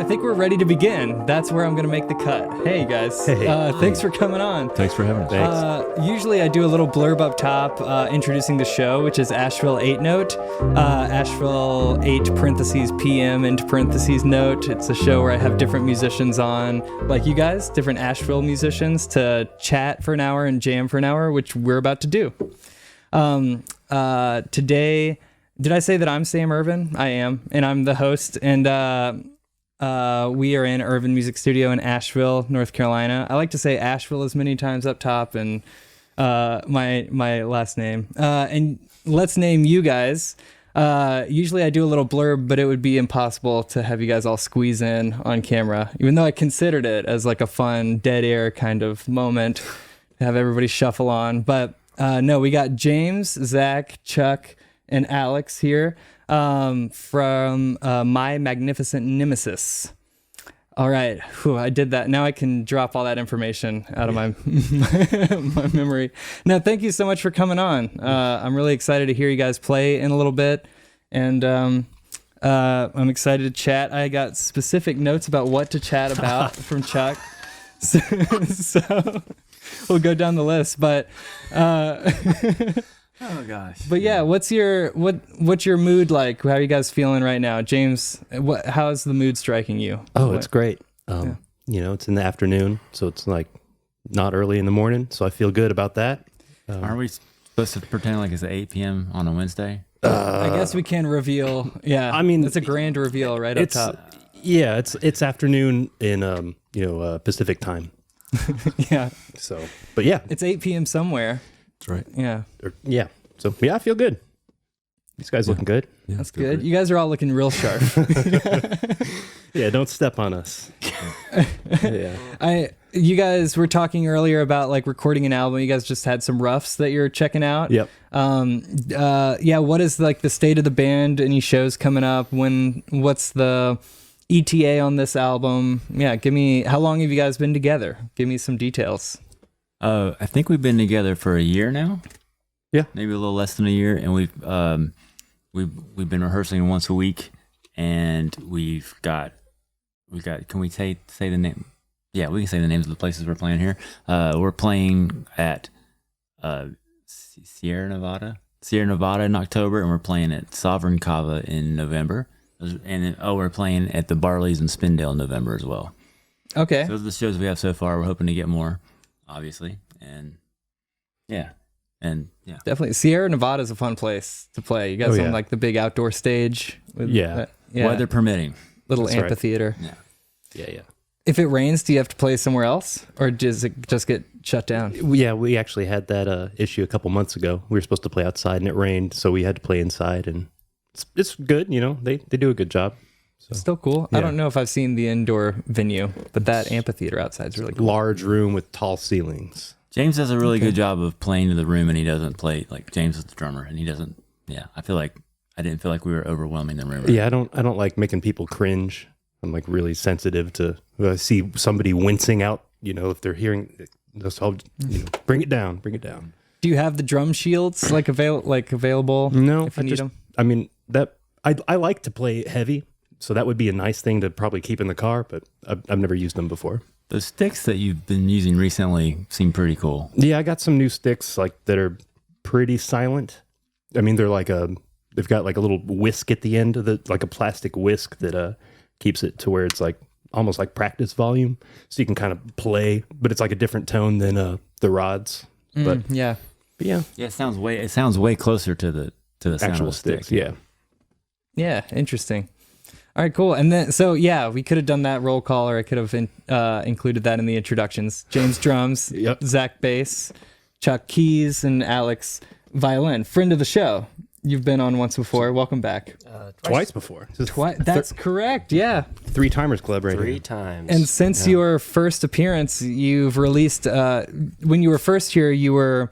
I think we're ready to begin. That's where I'm going to make the cut. Hey, guys. Hey. Thanks for coming on. Thanks for having us. Usually I do a little blurb up top introducing the show, which is Asheville 8 Note. Asheville 8 parentheses PM into parentheses note. It's a show where I have different musicians on, like you guys, different Asheville musicians, to chat for an hour and jam for an hour, which we're about to do. Today, did I say that I'm Sam Irvin? I am, and I'm the host, and we are in Irvin Music Studio in Asheville, North Carolina. I like to say Asheville as many times up top, and my last name. And let's name you guys. Usually I do a little blurb, but it would be impossible to have you guys all squeeze in on camera, even though I considered it as like a fun dead air kind of moment to have everybody shuffle on. But no, we got James, Zach, Chuck, and Alex here from My Magnificent Nemesis. All right, whew, I did that. Now I can drop all that information out of my my memory. Now, thank you so much for coming on. I'm really excited to hear you guys play in a little bit, and I'm excited to chat. I got specific notes about what to chat about from Chuck, so we'll go down the list. But Oh gosh. but yeah, what's your mood like? How are you guys feeling right now, James? How's the mood striking you? Oh, it's great. You know, it's in the afternoon, so it's like not early in the morning, so I feel good about that. Aren't we supposed to pretend like it's 8 p.m. on a Wednesday? I guess we can reveal. Yeah, I mean, it's a grand reveal right up top. Yeah, it's afternoon in Pacific time. Yeah. So, but yeah, It's 8 p.m. somewhere. That's right. Yeah. yeah. So yeah, I feel good. These guys looking good. Yeah, That's good. You guys are all looking real sharp. Yeah, don't step on us. Yeah. You guys were talking earlier about like recording an album. You guys just had some roughs that you're checking out. Yep. Yeah, what is like the state of the band? Any shows coming up? What's the ETA on this album? Yeah, how long have you guys been together? Give me some details. I think we've been together for a year now. Yeah. Maybe a little less than a year, and we've been rehearsing once a week, and we've got. Can we say the name? Yeah, we can say the names of the places we're playing here. We're playing at Sierra Nevada in October, and we're playing at Sovereign Cava in November, and then, we're playing at the Barleys in Spindale in November as well. Okay. So those are the shows we have so far. We're hoping to get more, obviously, and yeah. Definitely. Sierra Nevada is a fun place to play. You guys on like the big outdoor stage. With Weather permitting. Little That's amphitheater. Yeah. Yeah. If it rains, do you have to play somewhere else, or does it just get shut down? Yeah, we actually had that issue a couple months ago. We were supposed to play outside and it rained, so we had to play inside, and it's good, you know. They do a good job. So. Still cool. Yeah. I don't know if I've seen the indoor venue, but that amphitheater outside is really cool. Large room with tall ceilings. James does a really good job of playing to the room, and he doesn't play like James is the drummer, and he doesn't. Yeah, I didn't feel like we were overwhelming the room. Yeah, I don't like making people cringe. I'm like really sensitive to when I see somebody wincing out. You know, if they're hearing, bring it down. Do you have the drum shields available? No, if you need them. I mean that I like to play heavy, so that would be a nice thing to probably keep in the car. But I've never used them before. The sticks that you've been using recently seem pretty cool. Yeah, I got some new sticks that are pretty silent. I mean, they're they've got like a little whisk at the end of like a plastic whisk that keeps it to where it's like almost like practice volume, so you can kind of play, but it's like a different tone than the rods. But yeah. It sounds way closer to the sound actual of the sticks. stick. Yeah, interesting. All right, cool. And then, we could have done that roll call, or I could have included that in the introductions. James drums, Yep. Zach bass, Chuck keys, and Alex violin. Friend of the show. You've been on once before. Welcome back. Twice before. That's correct. Yeah. 3 Timers Club right 3 here. times. And since your first appearance, you've released. When you were first here, you were.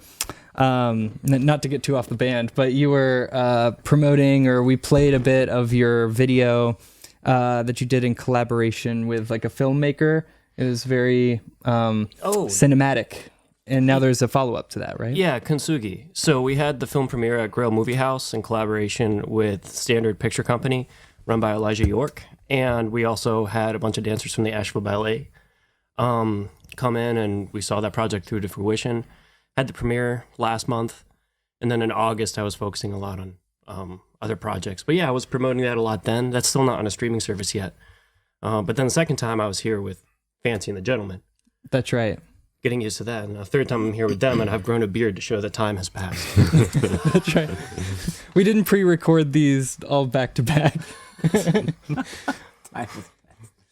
Not to get too off the band, but you were promoting, or we played a bit of your video that you did in collaboration with like a filmmaker. It was very cinematic. And now there's a follow-up to that, right? Yeah, Kintsugi. So we had the film premiere at Grail Movie House in collaboration with Standard Picture Company, run by Elijah York. And we also had a bunch of dancers from the Asheville Ballet come in, and we saw that project through to fruition. Had the premiere last month, and then in August I was focusing a lot on other projects. But yeah, I was promoting that a lot then. That's still not on a streaming service yet. But then the second time I was here with Fancy and the Gentleman. That's right. Getting used to that. And the third time I'm here with them, and I've grown a beard to show that time has passed. That's right. We didn't pre-record these all back to back.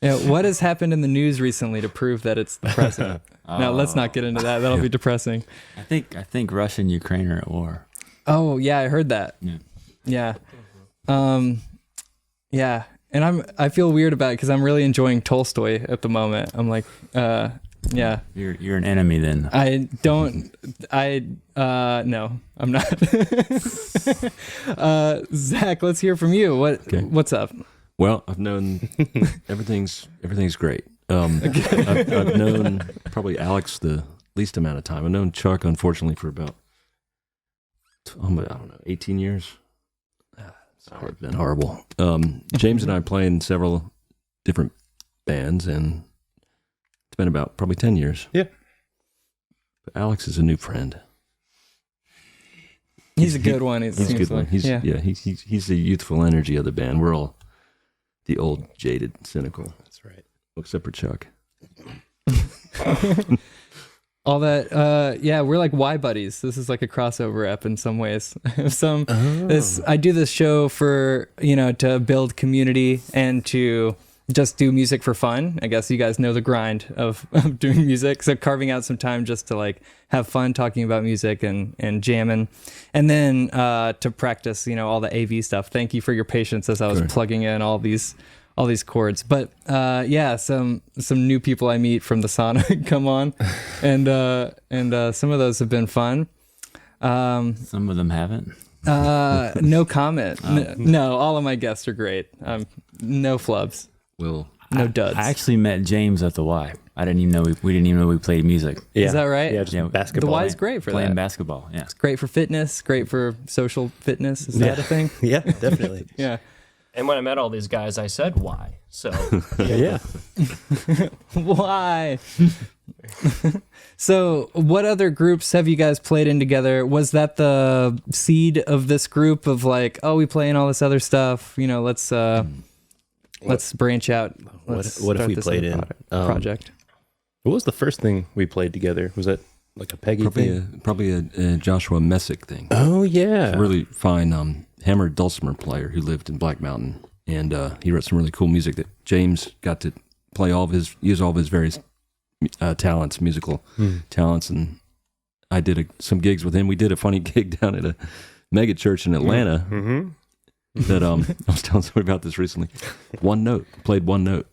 Yeah, what has happened in the news recently to prove that it's the president? No, let's not get into that. That'll be depressing. I think Russia and Ukraine are at war. Oh yeah, I heard that. Yeah. Yeah. And I feel weird about it because I'm really enjoying Tolstoy at the moment. I'm like, yeah. You're an enemy then. No, I'm not. Zach, let's hear from you. What's up? Well, I've known everything's great. I've known probably Alex the least amount of time. I've known Chuck, unfortunately, for about, I don't know, 18 years. It's been horrible. James and I play in several different bands, and it's been about probably 10 years. Yeah. But Alex is a new friend. He's a good one. He's a good one. He's the youthful energy of the band. We're all the old, jaded, cynical. That's right. Except for Chuck. All that, we're like Y buddies. This is like a crossover app in some ways. I do this show for, to build community and to just do music for fun. I guess you guys know the grind of doing music. So carving out some time just to like have fun talking about music and jamming. And then to practice, all the AV stuff. Thank you for your patience as I was plugging in all these chords. But some new people I meet from the sauna come on, and some of those have been fun. Some of them haven't. No comment. No, all of my guests are great. No flubs. Well, no duds. I actually met James at the Y. I didn't even know we didn't even know we played music. Yeah. Is that right? Yeah, just basketball. The Y is great for playing that. basketball. Yeah, it's great for fitness. Great for social fitness. Is that a thing? Yeah, definitely. Yeah. And when I met all these guys, I said, why? So, Yeah. Why? So, what other groups have you guys played in together? Was that the seed of this group of like, oh, we play in all this other stuff? Let's branch out. What if we played in project? What was the first thing we played together? Was that like a Peggy thing? Probably a Joshua Messick thing. Oh yeah, a really fine hammered dulcimer player who lived in Black Mountain, and he wrote some really cool music that James got to use all of his various talents, musical talents, and I did some gigs with him. We did a funny gig down at a mega church in Atlanta. Mm-hmm. That I was telling somebody about this recently. Played one note.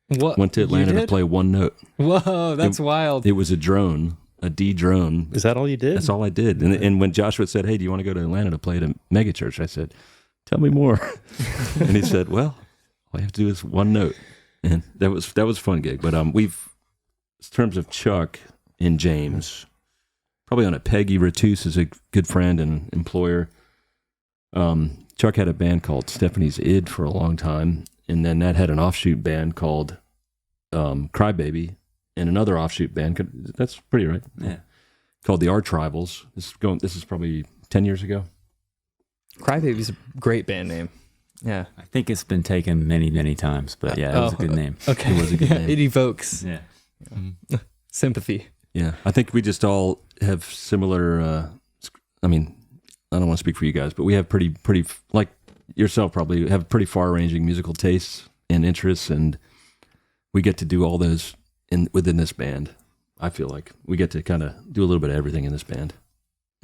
What? Went to Atlanta to play one note. Whoa, that's wild. It was a drone, a D drone. Is that all you did? That's all I did. And when Joshua said, "Hey, do you want to go to Atlanta to play at a mega church?" I said, "Tell me more." And he said, "Well, all you have to do is one note." And that was a fun gig. But in terms of Chuck and James, probably on it. Peggy Ratus is a good friend and employer. Chuck had a band called Stephanie's Id for a long time, and then that had an offshoot band called Crybaby, and another offshoot band. That's pretty right. Yeah. Called the Arch Rivals. This is probably 10 years ago. Crybaby's a great band name. Yeah. I think it's been taken many, many times, but yeah, it was a good name. Okay. It was a good name. It evokes sympathy. Yeah. I think we just all have similar, I don't want to speak for you guys, but we have pretty, like yourself probably, have pretty far-ranging musical tastes and interests, and we get to do all those within this band. I feel like we get to kind of do a little bit of everything in this band.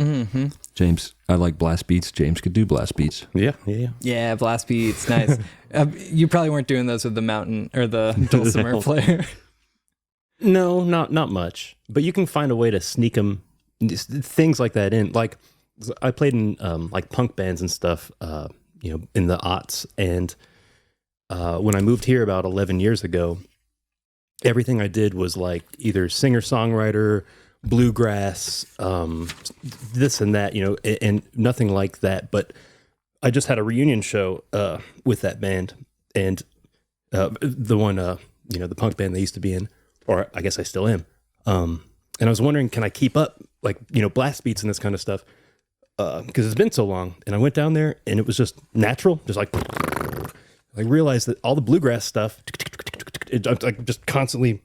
Mm-hmm. James, I like blast beats. James could do blast beats. Yeah, blast beats, nice. You probably weren't doing those with the mountain or the dulcimer player. No, not much. But you can find a way to sneak them, things like that in. Like I played in like punk bands and stuff, in the aughts. And when I moved here about 11 years ago, everything I did was like either singer-songwriter, bluegrass, this and that, and nothing like that. But I just had a reunion show with that band, and the one, the punk band they used to be in, or I guess I still am. And I was wondering, can I keep up, like, blast beats and this kind of stuff? Because it's been so long. And I went down there and it was just natural, just like, I realized that all the bluegrass stuff, like just constantly,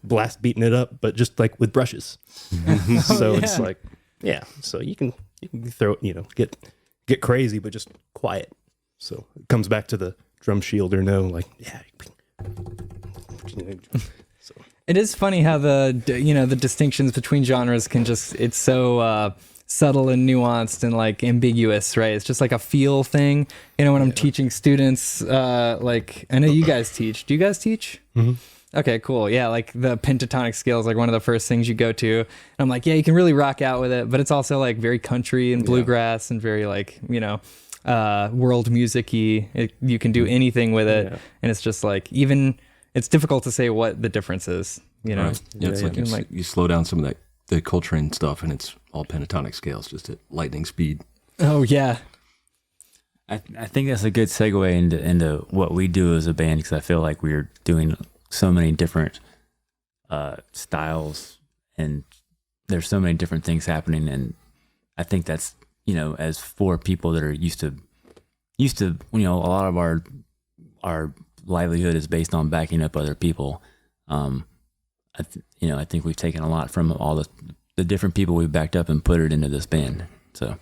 blast beating it up, but just like with brushes. So it's like, so you can throw, get crazy, but just quiet. So it comes back to the drum shield or no, like, so. It is funny how the distinctions between genres can it's so subtle and nuanced and like ambiguous, right? It's just like a feel thing. When I'm teaching students, like I know you guys teach. Do you guys teach? Mm-hmm. Okay, cool. Yeah, like the pentatonic scale is like one of the first things you go to. And I'm like, yeah, you can really rock out with it, but it's also like very country and bluegrass and very like, world music-y. You can do anything with it. Yeah. And it's just like, it's difficult to say what the difference is, Right. Yeah, it's like you slow down some of the Coltrane stuff and it's all pentatonic scales, just at lightning speed. Oh, yeah. I think that's a good segue into what we do as a band, because I feel like we're doing so many different styles and there's so many different things happening. And I think that's, as for people that are used to, a lot of our livelihood is based on backing up other people. I think we've taken a lot from all the different people we've backed up and put it into this band. So,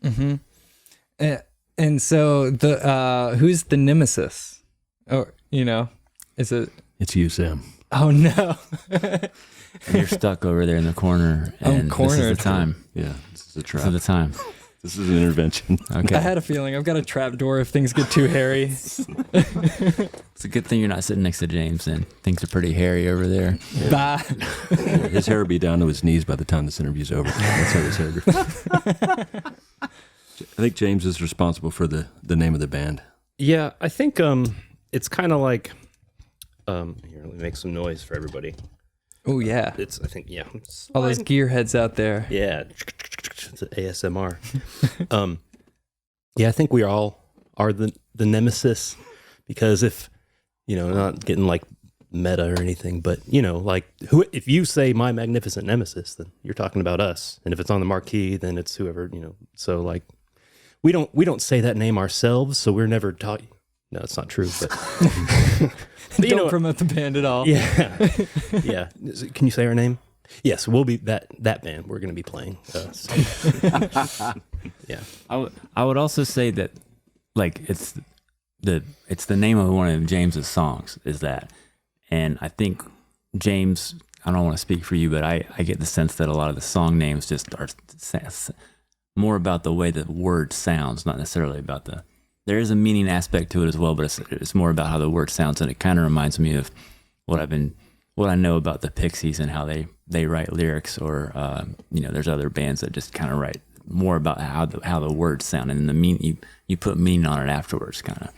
and so who's the Nemesis? Or is it? It's you, Sam. Oh no! You're stuck over there in the corner, and this is the time. Yeah, this is a trap. This is the time. This is an intervention. Okay. I had a feeling I've got a trap door if things get too hairy. It's a good thing you're not sitting next to James, then. Things are pretty hairy over there. Yeah. Bye. His hair will be down to his knees by the time this interview's over. That's how his hair goes. I think James is responsible for the name of the band. Yeah, I think it's kind of like here, let me make some noise for everybody. Oh yeah. It's all those gearheads out there. Yeah. It's an ASMR. I think we all are the Nemesis, because if not getting like meta or anything, but like if you say my magnificent nemesis, then you're talking about us, and if it's on the marquee, then it's whoever. So like we don't say that name ourselves, so we're never taught. No, it's not true, but, but don't promote the band at all. Yeah, yeah. Can you say our name? Yes, we'll be that band. We're going to be playing. Yeah. I would also say that, like, it's the name of one of James's songs is that, and I think James. I don't want to speak for you, but I get the sense that a lot of the song names just are more about the way the word sounds, not necessarily about the. There is a meaning aspect to it as well, but it's more about how the word sounds, and it kind of reminds me of what I know about the Pixies and how they write lyrics, or there's other bands that just kind of write more about how the words sound, and then you put meaning on it afterwards, kind of.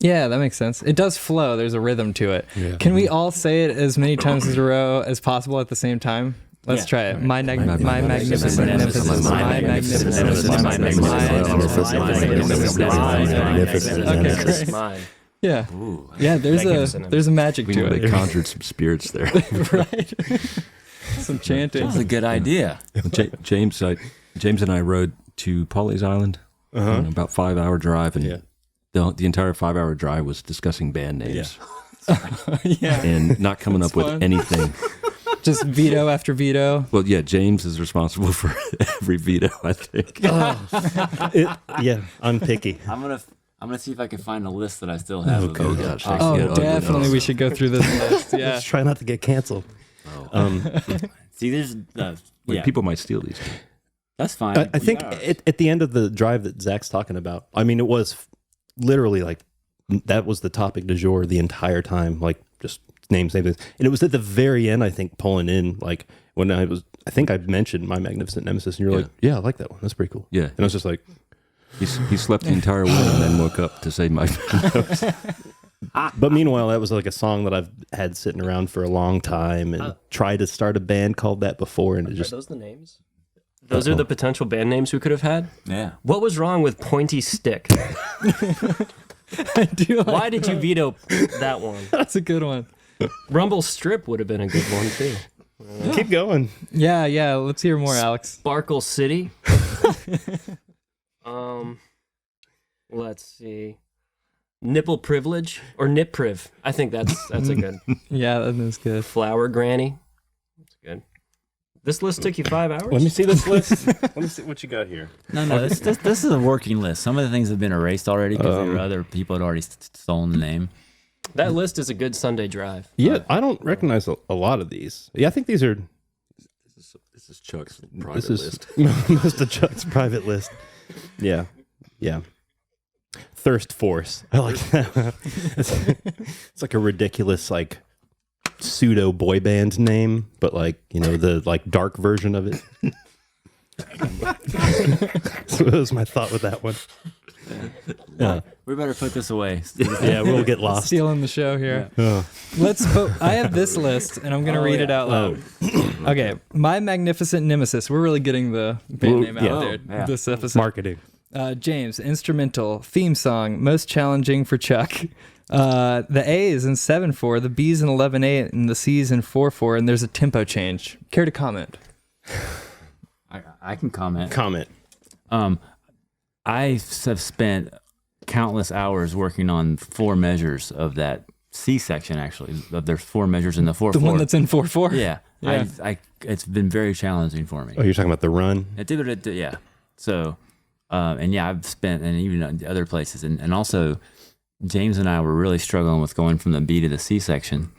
Yeah, that makes sense. It does flow. There's a rhythm to it. Yeah. Can we all say it as many times in a row as possible at the same time? Let's try it. My magnificent nemesis. My magnificent nemesis. Okay, yeah. Ooh, yeah, there's a magic to it. They conjured some spirits there. Right. Some chanting. That's a good idea. James and I rode to Pawleys Island. About 5-hour drive, and the entire 5-hour drive was discussing band names. Yeah. And not coming up with anything. Just veto after veto. Well, yeah, James is responsible for every veto, I think. I'm picky. I'm gonna see if I can find a list that I still have. Oh gosh! Definitely, we should go through this list. Yeah, let's try not to get canceled. See, there's people might steal these. That's fine. I think at the end of the drive that Zach's talking about, I mean, it was literally like that was the topic du jour the entire time, like just names, and it was at the very end, I think, pulling in, like when I think I mentioned My Magnificent Nemesis, and you're like, yeah, I like that one. That's pretty cool. Yeah. And I was just like, he slept the entire way and then woke up to say My Magnificent. But meanwhile, that was like a song that I've had sitting around for a long time, and tried to start a band called that before, and it just. Are those the names? Those are the potential band names we could have had? Yeah. What was wrong with Pointy Stick? I do like Why did you veto that one? That's a good one. Rumble Strip would have been a good one too. Keep going. Yeah. Let's hear more, Alex. Sparkle City. Let's see. Nipple Privilege or Nip Priv. I think that's a good. Yeah, that is good. Flower Granny. That's good. This list took you 5 hours? Let me see this list. Let me see what you got here. No, this is a working list. Some of the things have been erased already because other people had already stolen the name. That list is a good Sunday drive. Yeah, I don't recognize a lot of these. Yeah, I think these are. This is Chuck's private This is list. most of Chuck's private list. Yeah. Thirst Force. I like that. It's like a ridiculous like pseudo boy band name, but like the like dark version of it. So that was my thought with that one. Yeah, We better put this away. yeah, we'll get lost. Stealing the show here. Oh. Let's vote. I have this list, and I'm going to read it out loud. Okay. My Magnificent Nemesis. We're really getting the band name out there yeah. this episode. Marketing. James, instrumental, theme song, most challenging for Chuck. The A is in 7/4, the B is in 11/8, and the C is in 4/4, and there's a tempo change. Care to comment? I can comment. Comment. I have spent countless hours working on 4 measures of that C section. Actually, there's 4 measures in the 4/4. The one that's in 4/4? Yeah. Yeah. It's been very challenging for me. Oh, you're talking about the run? Yeah. So, and yeah, I've spent, and even other places, and also James and I were really struggling with going from the B to the C section.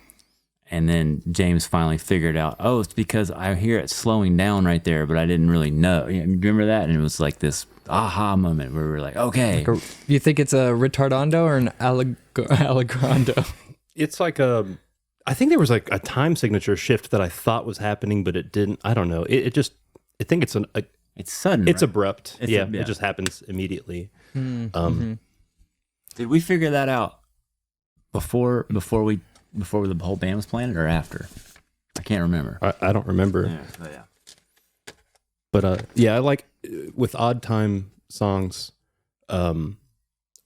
And then James finally figured out, it's because I hear it slowing down right there, but I didn't really know. You remember that? And it was like this aha moment where we were like, okay. You think it's a retardando or an allegrando? It's like I think there was like a time signature shift that I thought was happening, but it didn't. I don't know. I think it's It's sudden. it's right? abrupt. It's It just happens immediately. Did we figure that out before the whole band was planned or after? I can't remember. I don't remember. Yeah. But I like with odd time songs. I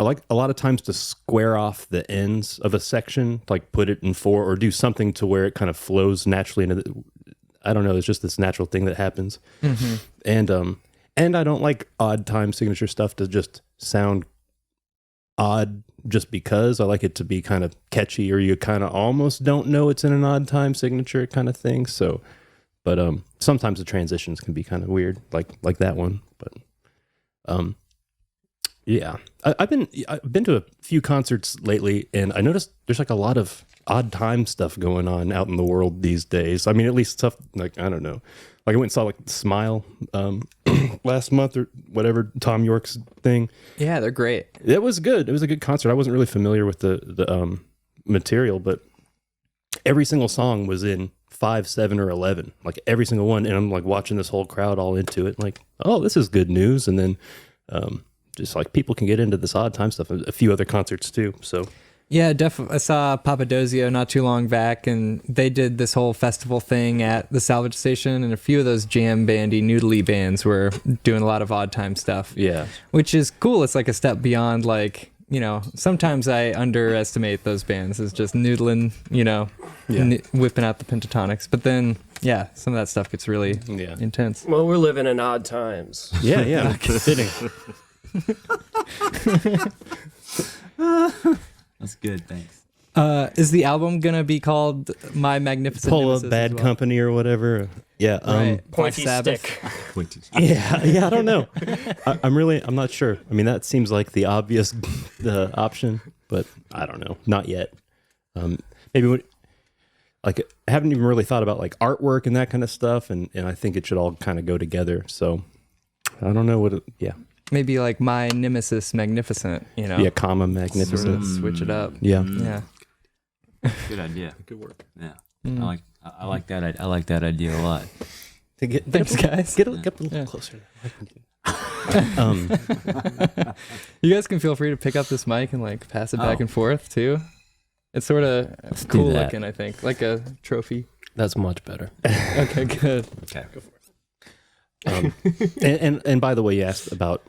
like a lot of times to square off the ends of a section, like put it in 4 or do something to where it kind of flows naturally into I don't know. It's just this natural thing that happens. And I don't like odd time signature stuff to just sound odd just because. I like it to be kind of catchy, or you kind of almost don't know it's in an odd time signature kind of thing. So, but sometimes the transitions can be kind of weird, like that one. But yeah, I've been to a few concerts lately, and I noticed there's like a lot of odd time stuff going on out in the world these days. I mean, at least stuff like, I don't know, like I went and saw like Smile last month or whatever, Tom York's thing. Yeah, they're great. It was good. It was a good concert. I wasn't really familiar with the material, but every single song was in 5, 7, or 11, like every single one. And I'm like watching this whole crowd all into it, like, oh, this is good news. And then just like people can get into this odd time stuff. A few other concerts too. So Yeah, definitely. I saw Papadozio not too long back, and they did this whole festival thing at the Salvage Station, and a few of those jam bandy, noodly bands were doing a lot of odd time stuff. yeah, Which is cool. It's like a step beyond, like, you know, sometimes I underestimate those bands as just noodling, you know, whipping out the pentatonics. But then, yeah, some of that stuff gets really intense. Well, we're living in odd times. yeah. Fitting. That's good, thanks. Is the album gonna be called My Magnificent Pull Nemesis Up Bad as well? Company or whatever. Yeah. Right. Pointy Black Sabbath. stick. Yeah, I don't know. I'm not sure. I mean, that seems like the obvious option, but I don't know. Not yet. Maybe I haven't even really thought about like artwork and that kind of stuff, and I think it should all kind of go together. So I don't know yeah. Maybe like My Nemesis Magnificent, you know? Yeah, comma magnificent. Sort of switch it up. Yeah. Yeah. Good idea. Good work. Yeah, I like that. I like that idea a lot. To get Thanks, guys. Get a little closer. You guys can feel free to pick up this mic and like pass it back and forth too. It's sort of cool do that. looking, I think, like a trophy. That's much better. Okay, good. Okay, go for it. And by the way, you asked about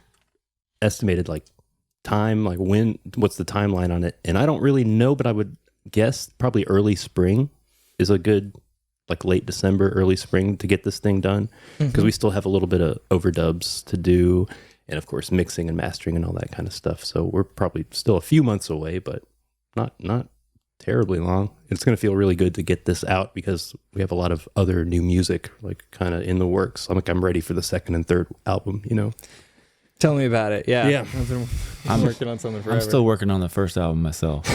estimated like time, like what's the timeline on it? And I don't really know, but I would guess probably early spring is a good, like late December, early spring to get this thing done, because we still have a little bit of overdubs to do, and of course mixing and mastering and all that kind of stuff. So we're probably still a few months away, but not terribly long. It's going to feel really good to get this out because we have a lot of other new music like kind of in the works. I'm ready for the second and third album, you know. Tell me about it. Yeah. Yeah. I'm working on something forever. I'm still working on the first album myself.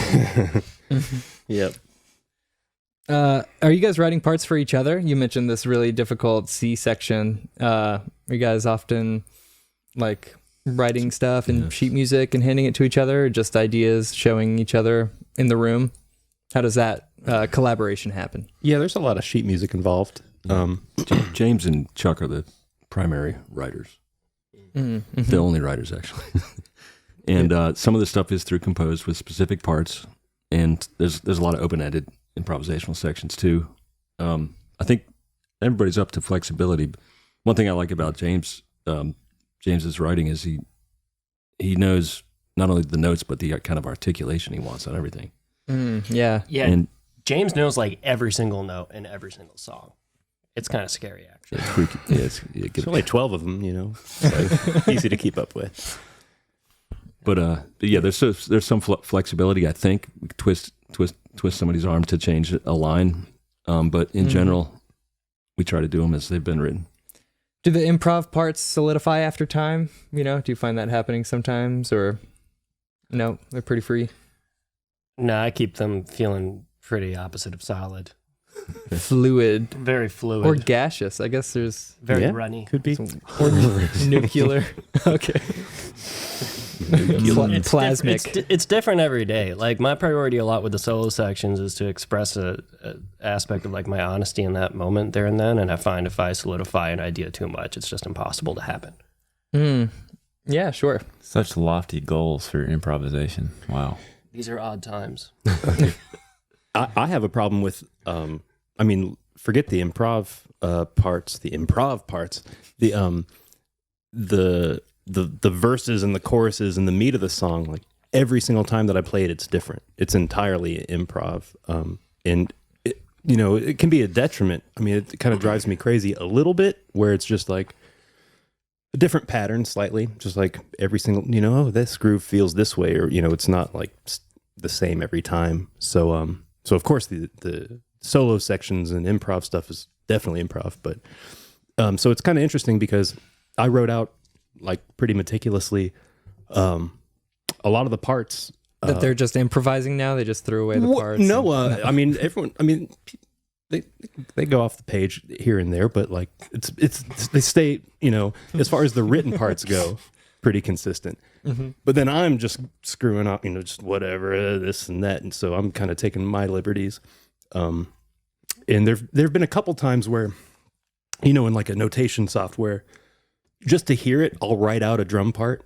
Yep. Are you guys writing parts for each other? You mentioned this really difficult C section. Are you guys often like writing stuff and sheet music and handing it to each other, or just ideas showing each other in the room? How does that collaboration happen? Yeah, there's a lot of sheet music involved. James and Chuck are the primary writers. Mm-hmm. The only writers, actually. And some of the stuff is through composed with specific parts, and there's a lot of open-ended improvisational sections too. I think everybody's up to flexibility. One thing I like about James's writing is he knows not only the notes but the kind of articulation he wants on everything. Yeah. And James knows like every single note in every single song. It's kind of scary, actually. it's freaky. Yeah, there's only 12 of them, you know, so easy to keep up with. But yeah, there's some flexibility. I think twist somebody's arm to change a line. But in general, we try to do them as they've been written. Do the improv parts solidify after time? You know, do you find that happening sometimes, or no? They're pretty free. No, I keep them feeling pretty opposite of solid. Fluid Very fluid. or gaseous. I guess there's very runny. Could be. or nuclear. Okay. Plasmic. It's different every day. Like my priority a lot with the solo sections is to express a aspect of like my honesty in that moment there and then. And I find if I solidify an idea too much, it's just impossible to happen. Yeah, sure. Such lofty goals for improvisation. Wow. These are odd times. I have a problem with, I mean, forget the improv parts, the verses and the choruses and the meat of the song. Like every single time that I play it, it's different. It's entirely improv. And it, you know, it can be a detriment. I mean, it kind of drives me crazy a little bit where it's just like a different pattern slightly, just like every single, you know, oh, this groove feels this way, or, you know, it's not like the same every time. So, so of course the solo sections and improv stuff is definitely improv, but, so it's kind of interesting because I wrote out like pretty meticulously, a lot of the parts That they're just improvising now. They just threw away the parts. No, I mean, everyone, I mean, they go off the page here and there, but like it's they stay, you know, as far as the written parts go, pretty consistent. But then I'm just screwing up, you know, just whatever, this and that, and so I'm kind of taking my liberties. And there've been a couple times where, you know, in like a notation software, just to hear it, I'll write out a drum part.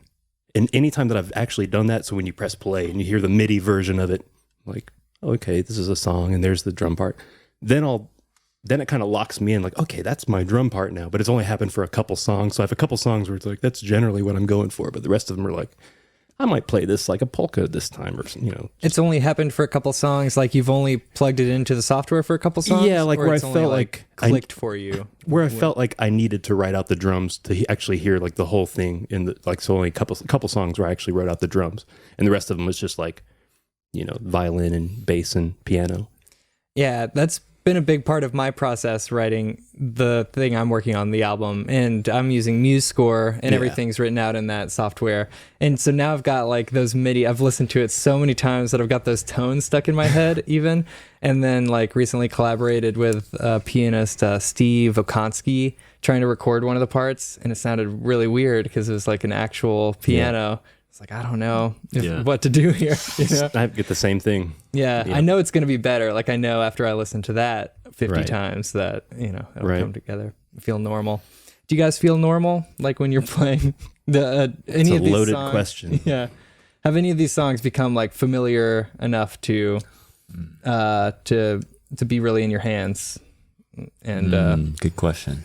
And anytime that I've actually done that, so when you press play and you hear the MIDI version of it, like, okay, this is a song and there's the drum part, then it kind of locks me in, like, okay, that's my drum part now. But it's only happened for a couple songs. So I have a couple songs where it's like, that's generally what I'm going for. But the rest of them are like, I might play this like a polka this time, or, you know. It's only happened for a couple songs. Like you've only plugged it into the software for a couple songs. Yeah, like or where I it's only, felt like clicked for you. Where I felt like I needed to write out the drums to actually hear like the whole thing in the, like, so only a couple songs where I actually wrote out the drums, and the rest of them was just like, you know, violin and bass and piano. Yeah, that's been a big part of my process writing the thing I'm working on, the album, and I'm using MuseScore and everything's written out in that software. And so now I've got like those MIDI, I've listened to it so many times that I've got those tones stuck in my head even. And then like recently collaborated with pianist Steve Okonski trying to record one of the parts, and it sounded really weird because it was like an actual piano. It's like, I don't know what to do here. You know? I get the same thing. Yeah, I know it's going to be better. Like I know after I listen to that 50 times that, you know, it'll come together, feel normal. Do you guys feel normal? Like when you're playing any of these loaded songs? question. Yeah. Have any of these songs become like familiar enough to be really in your hands? And good question.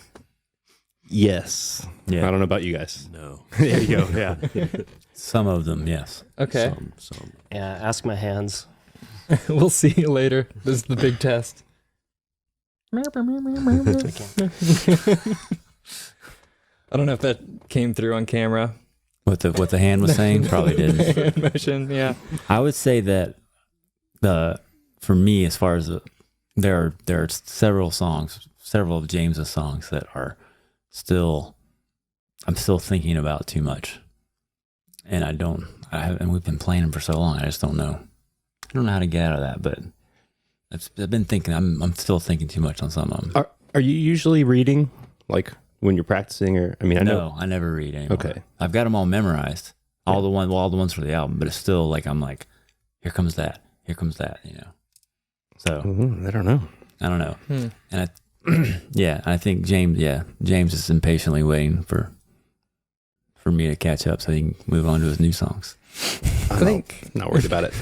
Yes. Yeah. I don't know about you guys. No. There you go. Yeah. Some of them, yes. Okay. Some. Yeah, ask my hands. We'll see you later. This is the big test. I can't. I don't know if that came through on camera. What the hand was saying probably didn't. Hand motion, yeah. I would say that for me, as far as there are several of James's songs that are I'm still thinking about too much, and and we've been playing them for so long. I just don't know. I don't know how to get out of that, but I've been thinking. I'm still thinking too much on some of them. Are you usually reading, like when you're practicing, or I know. I never read anymore. Okay. I've got them all memorized, all the ones for the album, but it's still like I'm like, here comes that, you know. So I don't know. I don't know, and I think James is impatiently waiting for me to catch up so he can move on to his new songs. I think Not worried about it.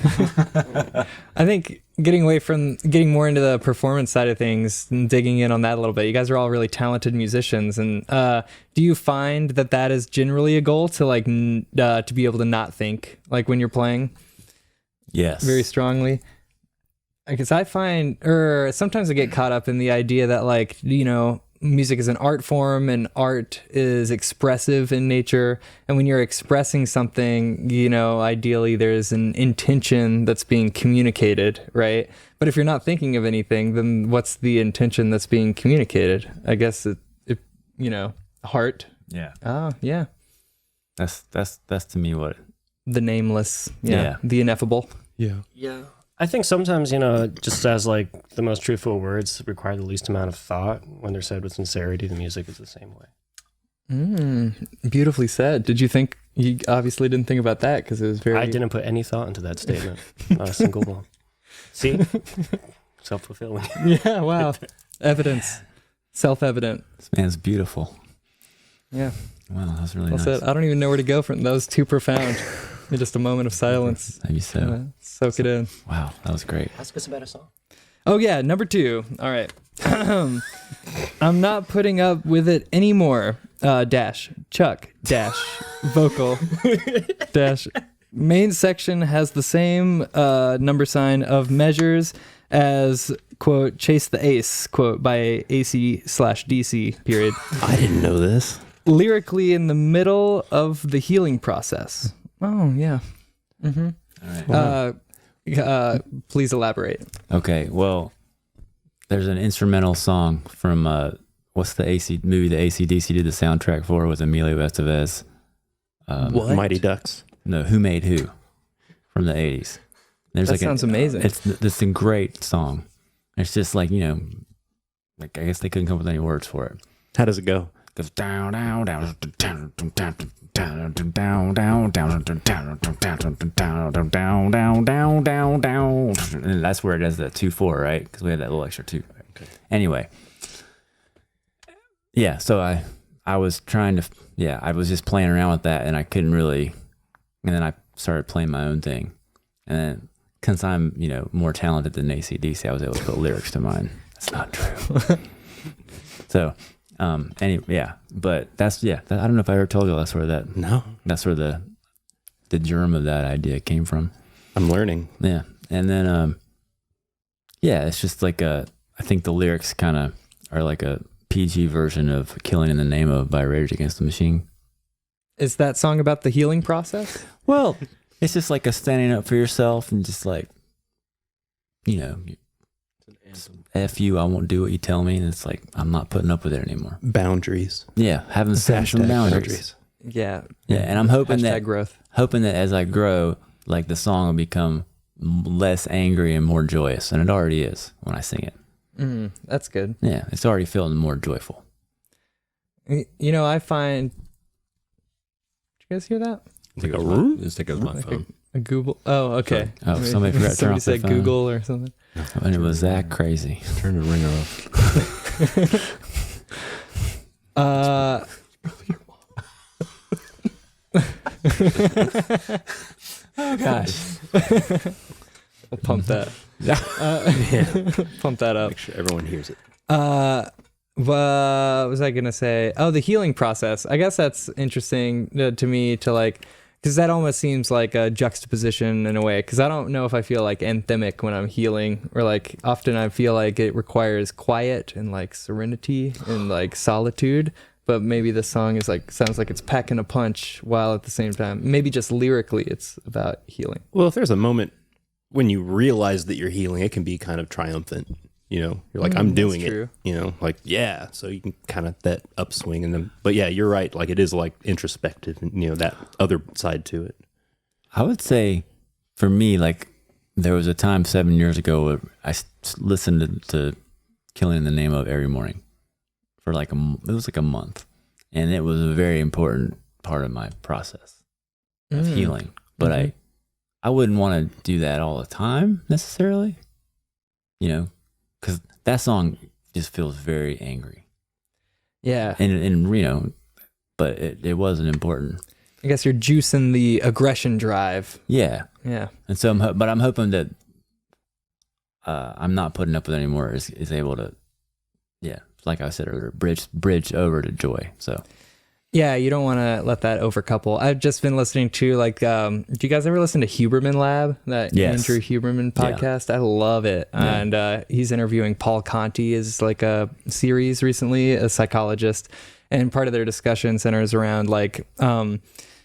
I think getting more into the performance side of things and digging in on that a little bit. You guys are all really talented musicians, and do you find that is generally a goal to like to be able to not think like when you're playing? Yes, Very strongly. Because I find, or sometimes I get caught up in the idea that like, you know, music is an art form and art is expressive in nature. And when you're expressing something, you know, ideally there's an intention that's being communicated, right? But if you're not thinking of anything, then what's the intention that's being communicated? I guess it you know, heart. yeah. Oh, yeah. That's to me what. The nameless. Yeah. Yeah. The ineffable. Yeah. Yeah. I think sometimes, you know, just as like the most truthful words require the least amount of thought, when they're said with sincerity, the music is the same way. Beautifully said. Did you think, you obviously didn't think about that because it was very... I didn't put any thought into that statement. Not a single one. See? Self-fulfilling. Yeah, wow. Evidence. Self-evident. This man's beautiful. Yeah. Wow, that was really That's nice. it. I don't even know where to go from. That was too profound. Just a moment of silence. Maybe so. Soak it in. Wow, that was great. Ask us about a song. Oh, yeah. Number 2. All right. I'm not putting up with it anymore. Dash. Chuck. Dash. Vocal. Dash. Main section has the same number sign of measures as, quote, Chase the Ace, quote, by AC/DC, period. I didn't know this. Lyrically in the middle of the healing process. Oh, yeah. Mm-hmm. All right. Please elaborate. Okay, well, there's an instrumental song from what's the movie the AC/DC did the soundtrack for with Emilio Estevez. What? Mighty Ducks. No, Who Made Who from the 80s. There's That sounds amazing. It's a great song. It's just like, you know, like I guess they couldn't come up with any words for it. How does it go? It goes down, down, down, down, down, down, down, down, down, down, down, down, down, and that's where it does that 2/4, right? Because we had that little extra 2. Okay. Anyway, yeah. So I was trying to, I was just playing around with that, and I couldn't really. And then I started playing my own thing, and then since I'm more talented than AC/DC, I was able to put lyrics to mine. That's not true. So. But that's I don't know if I ever told you that's where the germ of that idea came from. I'm learning. Yeah, and then it's just like I think the lyrics kind of are like a PG version of "Killing in the Name of" by Rage Against the Machine. Is that song about the healing process? Well, it's just like a standing up for yourself and just like F you, I won't do what you tell me. And it's like, I'm not putting up with it anymore. Boundaries. Yeah, having some boundaries. Yeah. Yeah, and I'm hoping growth. that as I grow, like the song will become less angry and more joyous. And it already is when I sing it. That's good. Yeah, it's already feeling more joyful. I find... Did you guys hear that? Let's take out my phone. A Google. Oh, okay. Oh, somebody forgot to turn off their said phone. Google or something. And it was that crazy. Turn the ringer off. Oh gosh. We'll pump that. Pump that up. Make sure everyone hears it. What was I gonna say? Oh, the healing process. I guess that's interesting to me to like, Because that almost seems like a juxtaposition in a way. Because I don't know if I feel like anthemic when I'm healing, or like often I feel like it requires quiet and like serenity and like solitude. But maybe the song is like sounds like it's packing a punch while at the same time. Maybe just lyrically, it's about healing. Well, if there's a moment when you realize that you're healing, it can be kind of triumphant. You know, you're like, I'm doing it. true. You know, like yeah. So you can kind of that upswing and then. But yeah, you're right. Like it is like introspective, and you know that other side to it. I would say for me, like there was a time 7 years ago where listened to Killing in the Name of every morning for like it was like a month, and it was a very important part of my process of healing. But I wouldn't want to do that all the time necessarily, you know, because that song just feels very angry. Yeah. And you know, but it wasn't important. I guess you're juicing the aggression drive. Yeah. Yeah. And so, I'm hoping that I'm not putting up with it anymore. Is able to, yeah, like I said earlier, bridge over to joy. So. Yeah, you don't want to let that overcouple. I've just been listening to like, do you guys ever listen to Huberman Lab, that Yes. Andrew Huberman podcast? I love it. Yeah. And he's interviewing Paul Conti is like a series recently, a psychologist. And part of their discussion centers around like the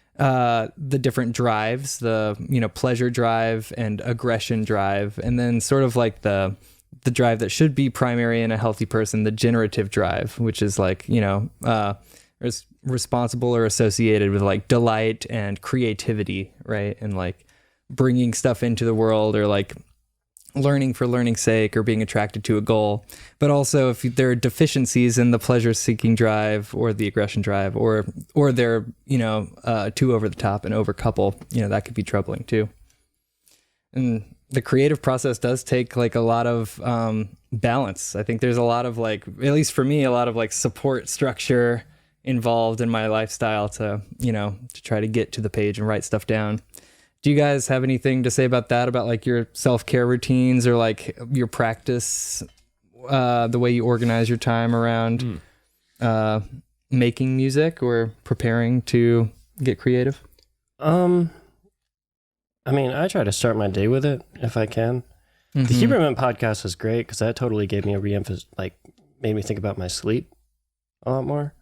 different drives, the, you know, pleasure drive and aggression drive. And then sort of like the drive that should be primary in a healthy person, the generative drive, which is like, you know, is responsible or associated with like delight and creativity, right? And like bringing stuff into the world, or like learning for learning's sake, or being attracted to a goal. But also if there are deficiencies in the pleasure seeking drive or the aggression drive, or they're, you know, too over the top and over couple, you know, that could be troubling too. And the creative process does take like a lot of balance. I think there's a lot of like, at least for me, a lot of like support structure involved in my lifestyle to, you know, to try to get to the page and write stuff down. Do you guys have anything to say about that, about like your self-care routines, or like your practice, the way you organize your time around making music or preparing to get creative? I mean, I try to start my day with it if I can. The Huberman podcast is great because that totally gave me a re-emphasis, like made me think about my sleep a lot more.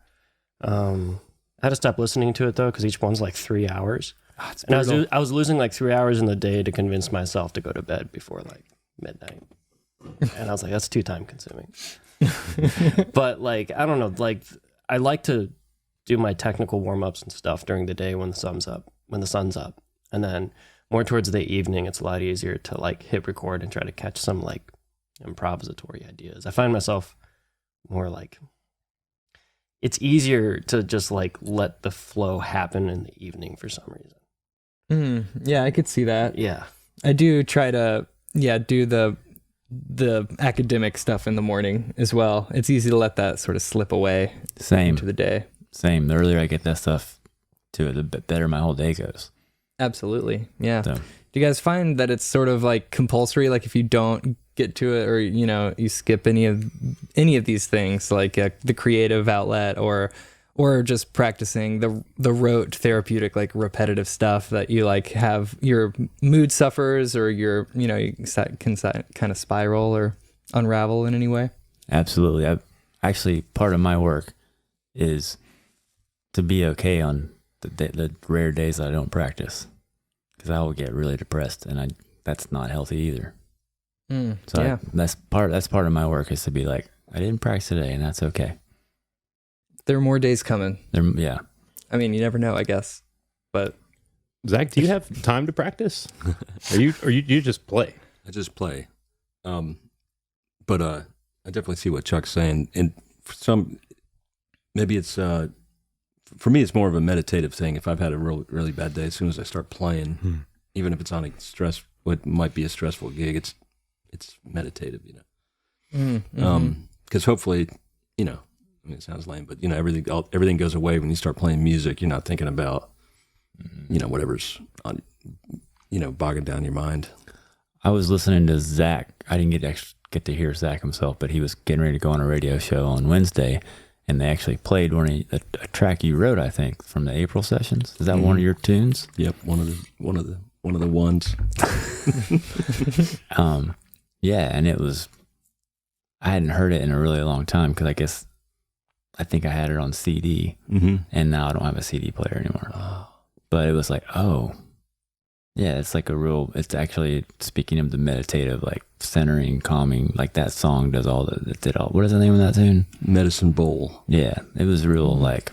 I had to stop listening to it though, because each one's like 3 hours. Oh, And I was losing like 3 hours in the day to convince myself to go to bed before like midnight. And I was like, that's too time consuming. But like, I don't know, like I like to do my technical warm-ups and stuff during the day when the sun's up. And then more towards the evening, it's a lot easier to like hit record and try to catch some like improvisatory ideas. I find myself more like, it's easier to just like let the flow happen in the evening for some reason. Yeah, I could see that. Yeah. I do try to, do the academic stuff in the morning as well. It's easy to let that sort of slip away into the day. Same. The earlier I get that stuff to it, the better my whole day goes. Absolutely. Yeah. So. Do you guys find that it's sort of like compulsory? Like if you don't get to it, or, you know, you skip any of these things, like the creative outlet, or just practicing the rote therapeutic, like repetitive stuff, that you like have your mood suffers, or your, you know, you can kind of spiral or unravel in any way? Absolutely. Actually, part of my work is to be okay on the rare days that I don't practice, because I will get really depressed, and that's not healthy either. So that's part of my work, is to be like, I didn't practice today, and that's okay. There are more days coming. Yeah. I mean, you never know, I guess. But Zach, do you have time to practice? Or you just play? I just play. But I definitely see what Chuck's saying. And for some, maybe it's, for me, it's more of a meditative thing. If I've had a really bad day, as soon as I start playing, even if it's on what might be a stressful gig, it's meditative, you know. Because hopefully, you know, I mean, it sounds lame, but you know, everything goes away when you start playing music. You're not thinking about, you know, whatever's on, you know, bogging down your mind. I was listening to Zach. I didn't get to hear Zach himself, but he was getting ready to go on a radio show on Wednesday, and they actually played a track you wrote, I think, from the April sessions. Is that one of your tunes? Yep, one of the ones. Yeah, and it was. I hadn't heard it in a really long time because I think I had it on CD, and now I don't have a CD player anymore. Oh. But it was like, oh, yeah, it's like it's actually speaking of the meditative, like centering, calming, like that song does all what is the name of that tune? Medicine Bowl. Yeah, it was real, like,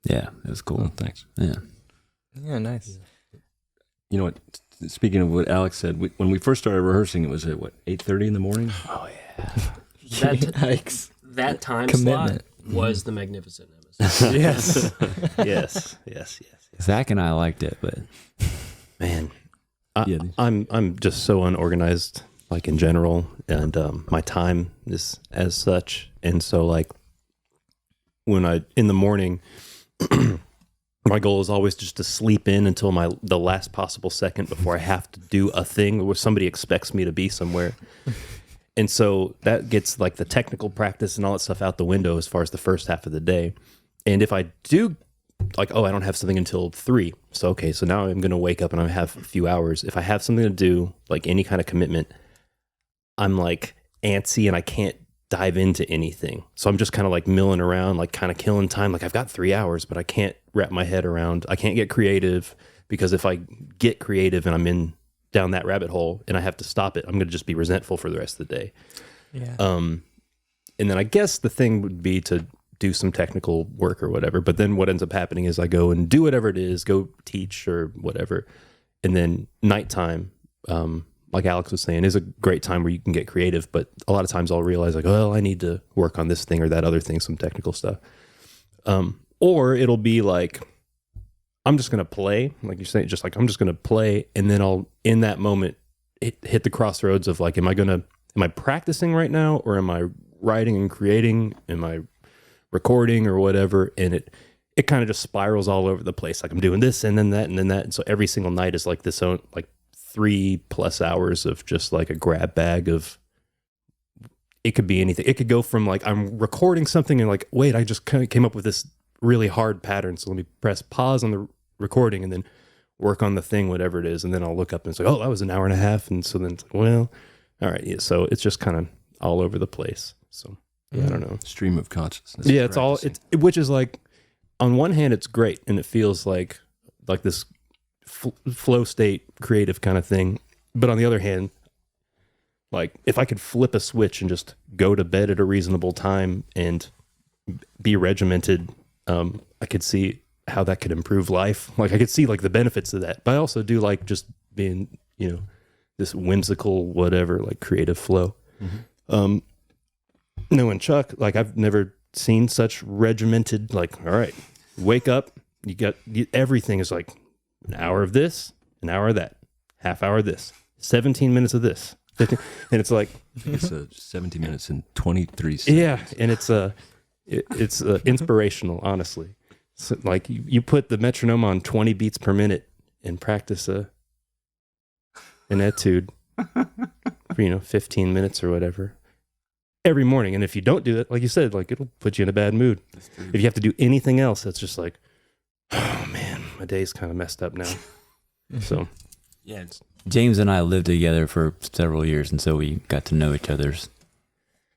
yeah, it was cool. Oh, thanks. Yeah. Yeah, nice. You know what? Speaking of what Alex said, when we first started rehearsing, it was at 8:30 in the morning. Oh yeah. Yikes. That time Commitment. slot was the magnificent Nemesis. Yes. yes. Zach and I liked it, but Man, Yeah. I'm just so unorganized, like in general, and my time is as such. And so, like, when in the morning, my goal is always just to sleep in until the last possible second before I have to do a thing where somebody expects me to be somewhere. And so that gets like the technical practice and all that stuff out the window as far as the first half of the day. And if I do, like, I don't have something until 3. So, okay, so now I'm going to wake up and I have a few hours. If I have something to do, like any kind of commitment, I'm like antsy and I can't dive into anything. So I'm just kind of like milling around, like kind of killing time. Like I've got 3 hours, but I can't wrap my head around. I can't get creative because if I get creative and I'm down that rabbit hole and I have to stop it, I'm going to just be resentful for the rest of the day. Yeah. And then I guess the thing would be to do some technical work or whatever. But then what ends up happening is I go and do whatever it is, go teach or whatever. And then nighttime, like Alex was saying, is a great time where you can get creative. But a lot of times I'll realize like, well, I need to work on this thing or that other thing, some technical stuff. Or it'll be like, I'm just going to play, like you're saying, just like, I'm just going to play. And then I'll, in that moment, hit the crossroads of like, am I practicing right now? Or am I writing and creating? Am I recording or whatever? And it kind of just spirals all over the place. Like I'm doing this and then that and then that. And so every single night is like this own, like 3+ hours of just like a grab bag of, it could be anything. It could go from like, I'm recording something and like, wait, I just kind of came up with this really hard pattern. So let me press pause on the recording and then work on the thing, whatever it is. And then I'll look up and say, oh, that was an hour and a half. And so then it's like, well, all right. Yeah. So it's just kind of all over the place. So yeah, I don't know. Stream of consciousness. Yeah. It's all, which is like, on one hand, it's great. And it feels like this flow state, creative kind of thing. But on the other hand, like if I could flip a switch and just go to bed at a reasonable time and be regimented, I could see how that could improve life. Like I could see like the benefits of that, but I also do like just being, this whimsical, whatever, like creative flow. Mm-hmm. Knowing Chuck, like I've never seen such regimented, like, all right, wake up, everything is like an hour of this, an hour of that, half hour of this, 17 minutes of this. 15, and it's like, it's 17 minutes and 23 seconds. Yeah. And it's inspirational, honestly. So like you put the metronome on 20 beats per minute and practice an etude for 15 minutes or whatever every morning. And if you don't do it, like you said, like it'll put you in a bad mood. If you have to do anything else, it's just like, oh man, my day's kind of messed up now. So yeah, James and I lived together for several years, and so we got to know each other's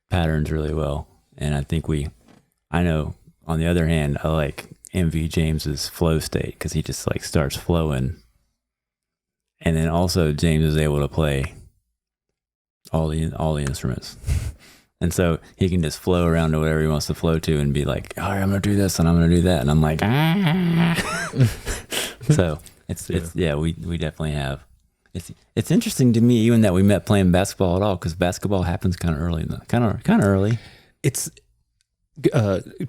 patterns really well. And I think I know, on the other hand, I like envy James's flow state because he just like starts flowing. And then also James is able to play all the instruments. And so he can just flow around to whatever he wants to flow to and be like, all right, I'm going to do this and I'm going to do that. And I'm like, So we definitely have. It's interesting to me even that we met playing basketball at all, because basketball happens kind of early, kind of early. It's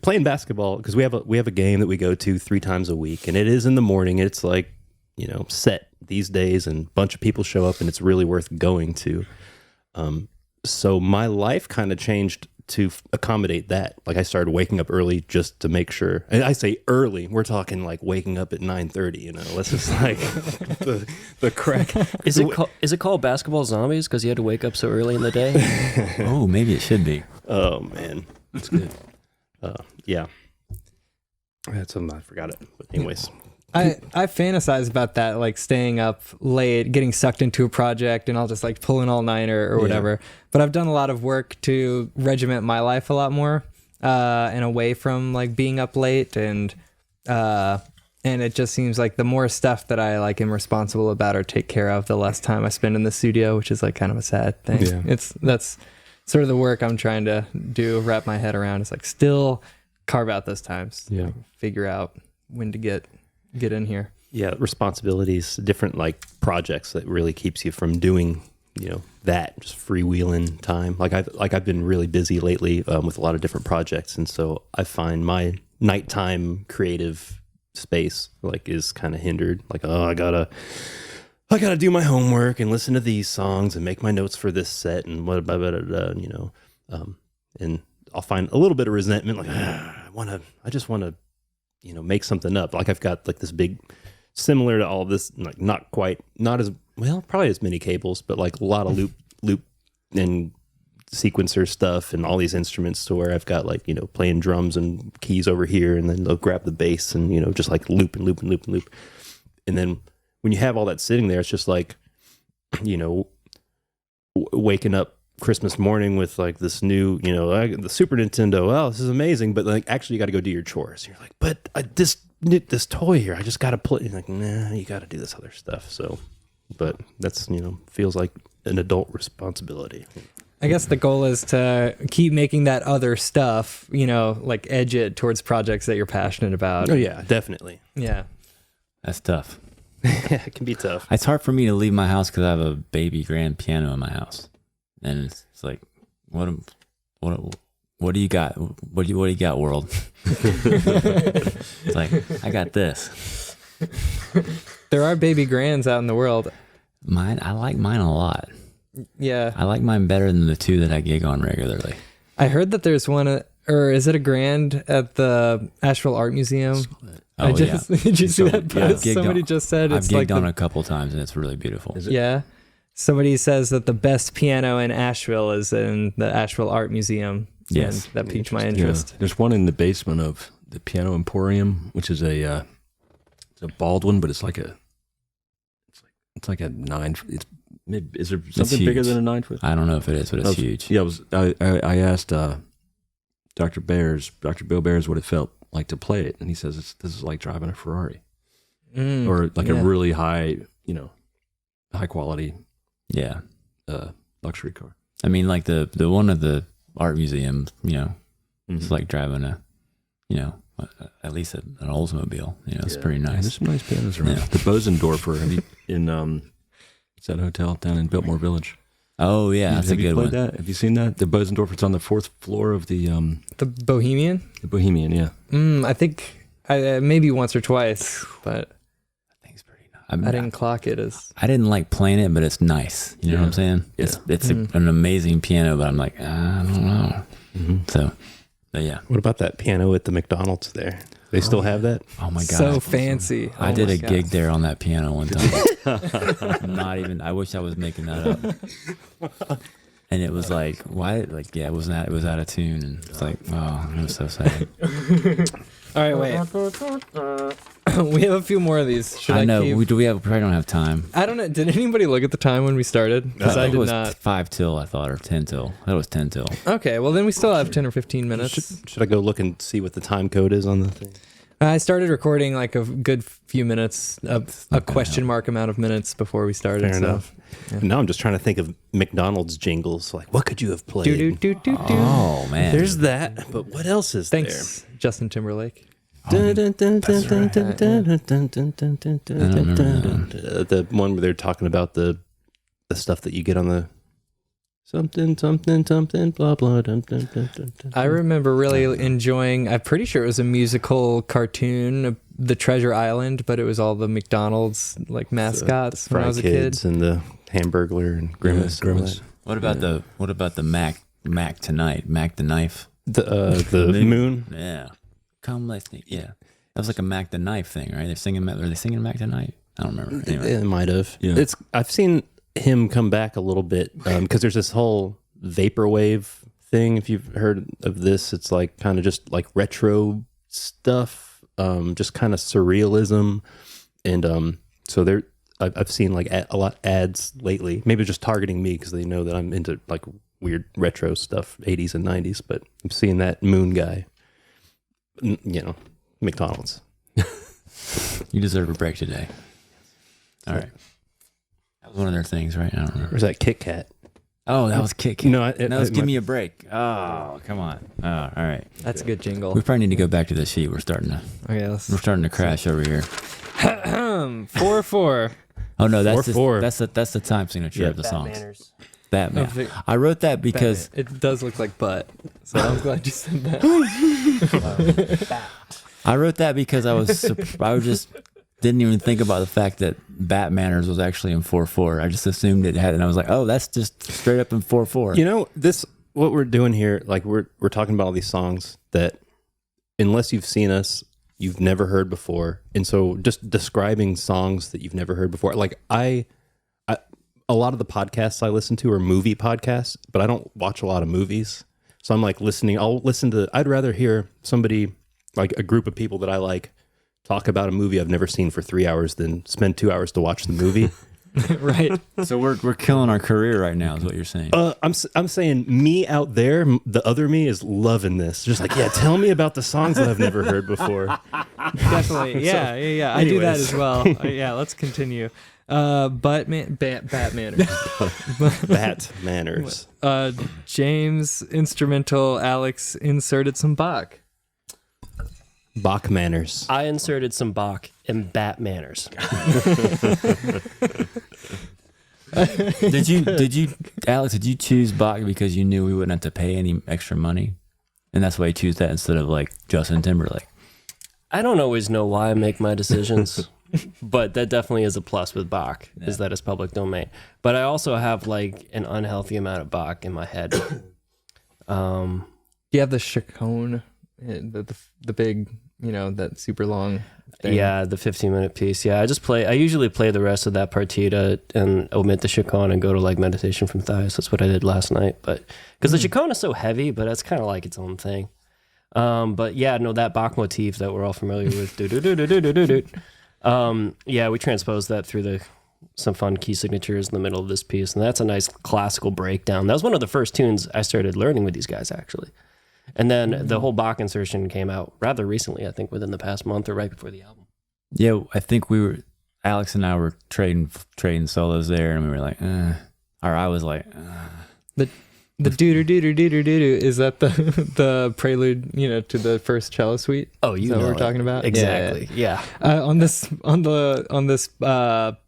playing basketball because we have a game that we go to 3 times a week, and it is in the morning. It's like set these days, and a bunch of people show up, and it's really worth going to. So my life kind of changed to accommodate that. Like I started waking up early just to make sure. And I say early, we're talking like waking up at 9:30. Let's just like the crack. Is it called Basketball Zombies because you had to wake up so early in the day? Oh, maybe it should be. Oh man, That's good. Yeah. I had something, I forgot it. But anyways. I fantasize about that, like staying up late, getting sucked into a project, and I'll just like pull an all-nighter or whatever. But I've done a lot of work to regiment my life a lot more, and away from like being up late, and it just seems like the more stuff that I like am responsible about or take care of, the less time I spend in the studio, which is like kind of a sad thing. Yeah. That's sort of the work I'm trying to do, wrap my head around. It's like still carve out those times, Yeah. like, figure out when to get in here. Yeah, responsibilities, different like projects that really keeps you from doing, that just freewheeling time. I've been really busy lately with a lot of different projects, and so I find my nighttime creative space like is kind of hindered. Like, oh, I gotta do my homework and listen to these songs and make my notes for this set and what and I'll find a little bit of resentment. Like, I just want to make something up. Like I've got like this big, similar to all of this, like not as well, probably as many cables, but like a lot of loop and sequencer stuff and all these instruments to where I've got like, playing drums and keys over here, and then they'll grab the bass and, just like loop and loop and loop and loop. And then when you have all that sitting there, it's just like, waking up Christmas morning with like this new, the Super Nintendo. Oh, this is amazing. But like, actually you got to go do your chores. You're like, but this toy here, I just got to play. You're like, nah, you got to do this other stuff. So, but that's, feels like an adult responsibility. I guess the goal is to keep making that other stuff, like edge it towards projects that you're passionate about. Oh yeah, definitely. Yeah. That's tough. Yeah, it can be tough. It's hard for me to leave my house because I have a baby grand piano in my house, and it's like, what do you got? What do you got, world? It's like, I got this. There are baby grands out in the world. I like mine a lot. Yeah. I like mine better than the two that I gig on regularly. I heard that there's one, or is it a grand at the Asheville Art Museum? Oh, Did you see that post? Gigged Somebody on- just said I've it's gigged like on a couple times, and it's really beautiful. yeah. Somebody says that the best piano in Asheville is in the Asheville Art Museum. Yes. And that piqued my interest. Yeah. There's one in the basement of the Piano Emporium, which is it's a Baldwin, but it's like a 9. Is there something bigger than a 9 foot? I don't know if it is, but it's huge. Yeah, I asked Dr. Bill Bears what it felt like to play it, and he says this is like driving a Ferrari, or like a really high, high quality, luxury car. I mean, like the one at the art museum, it's like driving at least an Oldsmobile. It's pretty nice. There's some nice pianos around. Yeah. The Bosendorfer in it's that hotel down in Biltmore Village. Oh yeah, that's a good one. Have you seen that? The Bosendorfer. It's on the 4th floor of the Bohemian. The Bohemian. Yeah. I think maybe once or twice, but I think it's pretty nice. I didn't clock it as. I didn't like playing it, but it's nice. You know what I'm saying? Yeah. It's an amazing piano, but I'm like, I don't know. Mm-hmm. So, but yeah. What about that piano at the McDonald's there? They still have that? Oh my god, So fancy. I did a gig there on that piano one time. I wish I was making that up. And it was like, why? Like, yeah, it was out of tune, and it's like, oh, it was so sad. All right, wait. We have a few more of these. Should I know. keep- We probably don't have time. I don't know. Did anybody look at the time when we started? Because I it did was not. 5 till, I thought, or 10 till. That was 10 till. Okay, well then we still have 10 or 15 minutes. Should I go look and see what the time code is on the thing? I started recording like a good few minutes, a question mark amount of minutes before we started. Fair enough. Yeah. Now I'm just trying to think of McDonald's jingles. Like, what could you have played? Do do do do do. Oh man, There's that, but what else is Thanks, Justin Timberlake. there? The one where they're talking about the stuff that you get on the something blah blah. I remember really enjoying. I'm pretty sure it was a musical cartoon, The Treasure Island, but it was all the McDonald's like mascots when I was a kid. Kids and the Hamburgler and Grimace. and all Grimace. that. What about the Mac tonight? Mac the knife. The moon. Yeah. Come let's think. Yeah. That was like a Mac the knife thing, right? Are they singing Mac tonight? I don't remember. Anyway. It might have. Yeah. I've seen him come back a little bit because there's this whole vaporwave thing. If you've heard of this, it's like kind of just like retro stuff, just kind of surrealism, and so there. I've seen like a lot ads lately. Maybe just targeting me because they know that I'm into like weird retro stuff, 80s and 90s. But I'm seeing that Moon guy, McDonald's. You deserve a break today. All right. That was one of their things, right? I don't remember. Or is that Kit Kat? Oh, that was Kit Kat. No, Give me a break. Oh, come on. Oh, all right. That's a good jingle. We probably need to go back to the sheet. We're starting to crash over here. 4-4. Oh no, that's 4-4. That's the time signature of the songs. Manners. Batman. I wrote that because it does look like butt. So I'm glad you said that. I wrote that because I just didn't even think about the fact that Bat Manners was actually in 4/4. I just assumed it had, and I was like, oh, that's just straight up in 4/4. You know, what we're doing here, like we're talking about all these songs that, unless you've seen us, you've never heard before, and so just describing songs that you've never heard before. Like a lot of the podcasts I listen to are movie podcasts, but I don't watch a lot of movies, so I'm like listening. I'd rather hear somebody, like a group of people that I like, talk about a movie I've never seen for 3 hours than spend 2 hours to watch the movie. Right. So we're killing our career right now, is what you're saying. I'm saying me out there, the other me is loving this. Just like, yeah, tell me about the songs that I've never heard before. Definitely. Yeah. I do that as well. Yeah, let's continue. Bat Manners. Bat Manners. James instrumental, Alex inserted some Bach. Bach Manners. I inserted some Bach in Bat Manners. Did you, Alex? Did you choose Bach because you knew we wouldn't have to pay any extra money, and that's why you choose that instead of like Justin Timberlake? I don't always know why I make my decisions, but that definitely is a plus with Bach, is that it's public domain. But I also have like an unhealthy amount of Bach in my head. Do you have the chaconne, the big, that super long thing? Yeah, the 15-minute piece. Yeah, I usually play the rest of that partita and omit the chaconne and go to like meditation from Thias. That's what I did last night. But because the chaconne is so heavy, but it's kind of like its own thing. But yeah, no, that Bach motif that we're all familiar with. Yeah, we transposed that through some fun key signatures in the middle of this piece, and that's a nice classical breakdown. That was one of the first tunes I started learning with these guys, actually. And then the whole Bach insertion came out rather recently, I think within the past month or right before the album. Yeah, I think Alex and I were trading solos there, and we were like, or I was like, The doo-doo-doo-doo-doo-doo-doo, is that the prelude, to the first cello suite? Oh, you know know what we're talking about? Exactly. Yeah. On this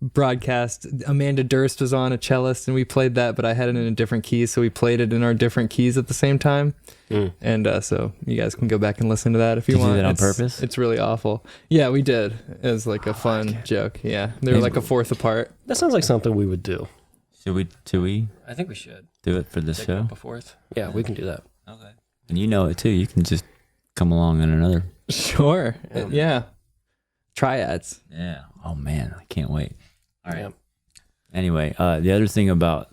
broadcast, Amanda Durst was on, a cellist, and we played that, but I had it in a different key, so we played it in our different keys at the same time. And so you guys can go back and listen to that if you want. Did you do that on purpose? It's really awful. Yeah, we did. It was like a fun joke. Yeah, they were like a fourth apart. That sounds like something we would do. Should we I think we should. do it for this Take show? up a fourth. Yeah, we can do that. Okay. And you know it too. You can just come along in another. Sure. Yeah. Triads. Yeah. Oh man, I can't wait. All right. Yeah. Anyway, the other thing about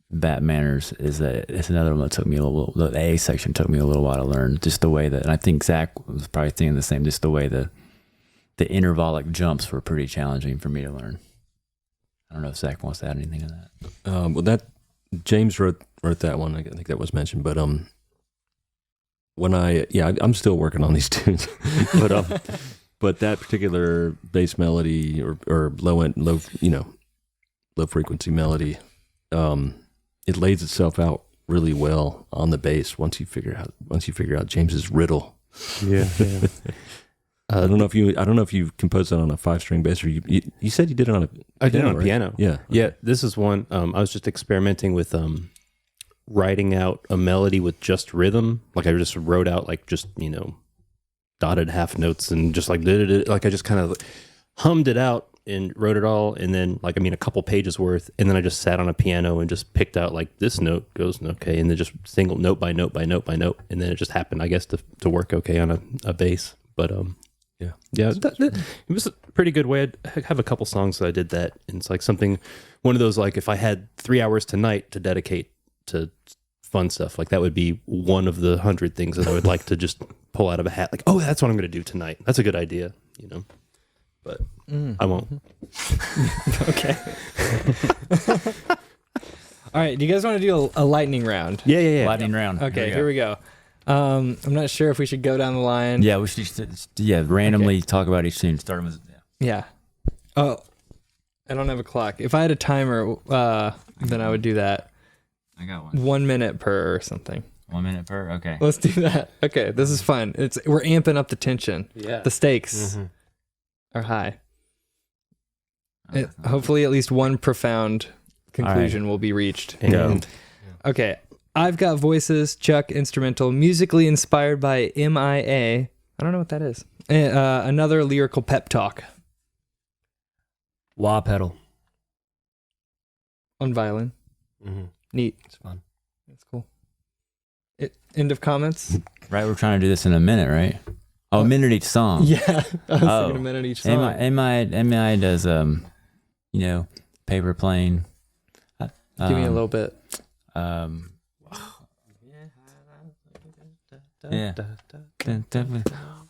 Bat Manners is that it's another one that took me the A section took me a little while to learn. Just the way that, and I think Zach was probably thinking the same. Just the way the intervallic jumps were pretty challenging for me to learn. I don't know if Zach wants to add anything to that. Well, that James wrote that one. I think that was mentioned, but I'm still working on these tunes, but that particular bass melody or low frequency melody, it lays itself out really well on the bass once you figure out James's riddle. Yeah. I don't know if you composed that on a 5-string bass, or you said you did it on a I did it on right? piano. Yeah. Yeah. This is one. I was just experimenting with writing out a melody with just rhythm. Like I just wrote out like just dotted half notes and just like did it. Like I just kind of hummed it out and wrote it all, and then a couple pages worth, and then I just sat on a piano and just picked out like this note goes okay, and then just single note by note by note by note, and then it just happened, I guess, to work okay on a bass. But Yeah, it was a pretty good way. I have a couple songs that I did that, and it's like something, one of those, like if I had 3 hours tonight to dedicate to fun stuff, like that would be one of the 100 things that I would like to just pull out of a hat. Like, oh, that's what I'm going to do tonight. That's a good idea, you know. But I won't. Okay. All right. Do you guys want to do a lightning round? Yeah. Lightning round. Okay. Here we go. I'm not sure if we should go down the line. Yeah, we should. Randomly talk about each tune. Start with Yeah. Oh, I don't have a clock. If I had a timer, then I would do that. I got one. 1 minute per or something. 1 minute per. Okay. Let's do that. Okay, this is fun. We're amping up the tension. Yeah. The stakes are high. Hopefully, at least one profound conclusion will be reached. And Okay, I've got voices. Chuck instrumental, musically inspired by MIA. I don't know what that is. Another lyrical pep talk Wah pedal. on violin. Neat. It's fun. That's cool. End of comments. Right, we're trying to do this in a minute, right? Oh, a minute each song. Yeah, I was thinking a minute each song. MI does paper plane. Give me a little bit. Yeah.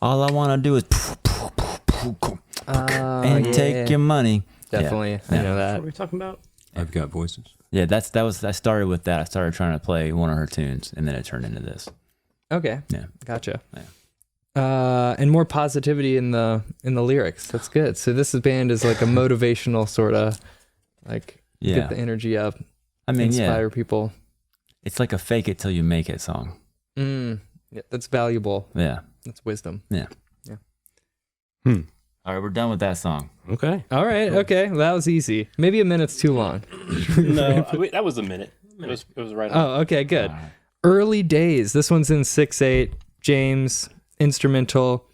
All I want to do is and take your money. Definitely, Yeah. I know what are that. we talking about? I've got voices. Yeah, I started with that. I started trying to play one of her tunes, and then it turned into this. Okay. Yeah. Gotcha. Yeah. And more positivity in the lyrics. That's good. So this band is like a motivational sort of like get the energy up. I mean, inspire people. It's like a fake it till you make it song. Yeah, that's valuable. Yeah. That's wisdom. Yeah. All right, we're done with that song. Okay. All right. Okay. Well, that was easy. Maybe a minute's too long. No, that was a minute. It was right on. Oh, okay. Good. All right. Early Days. This one's in 6/8. James, instrumental.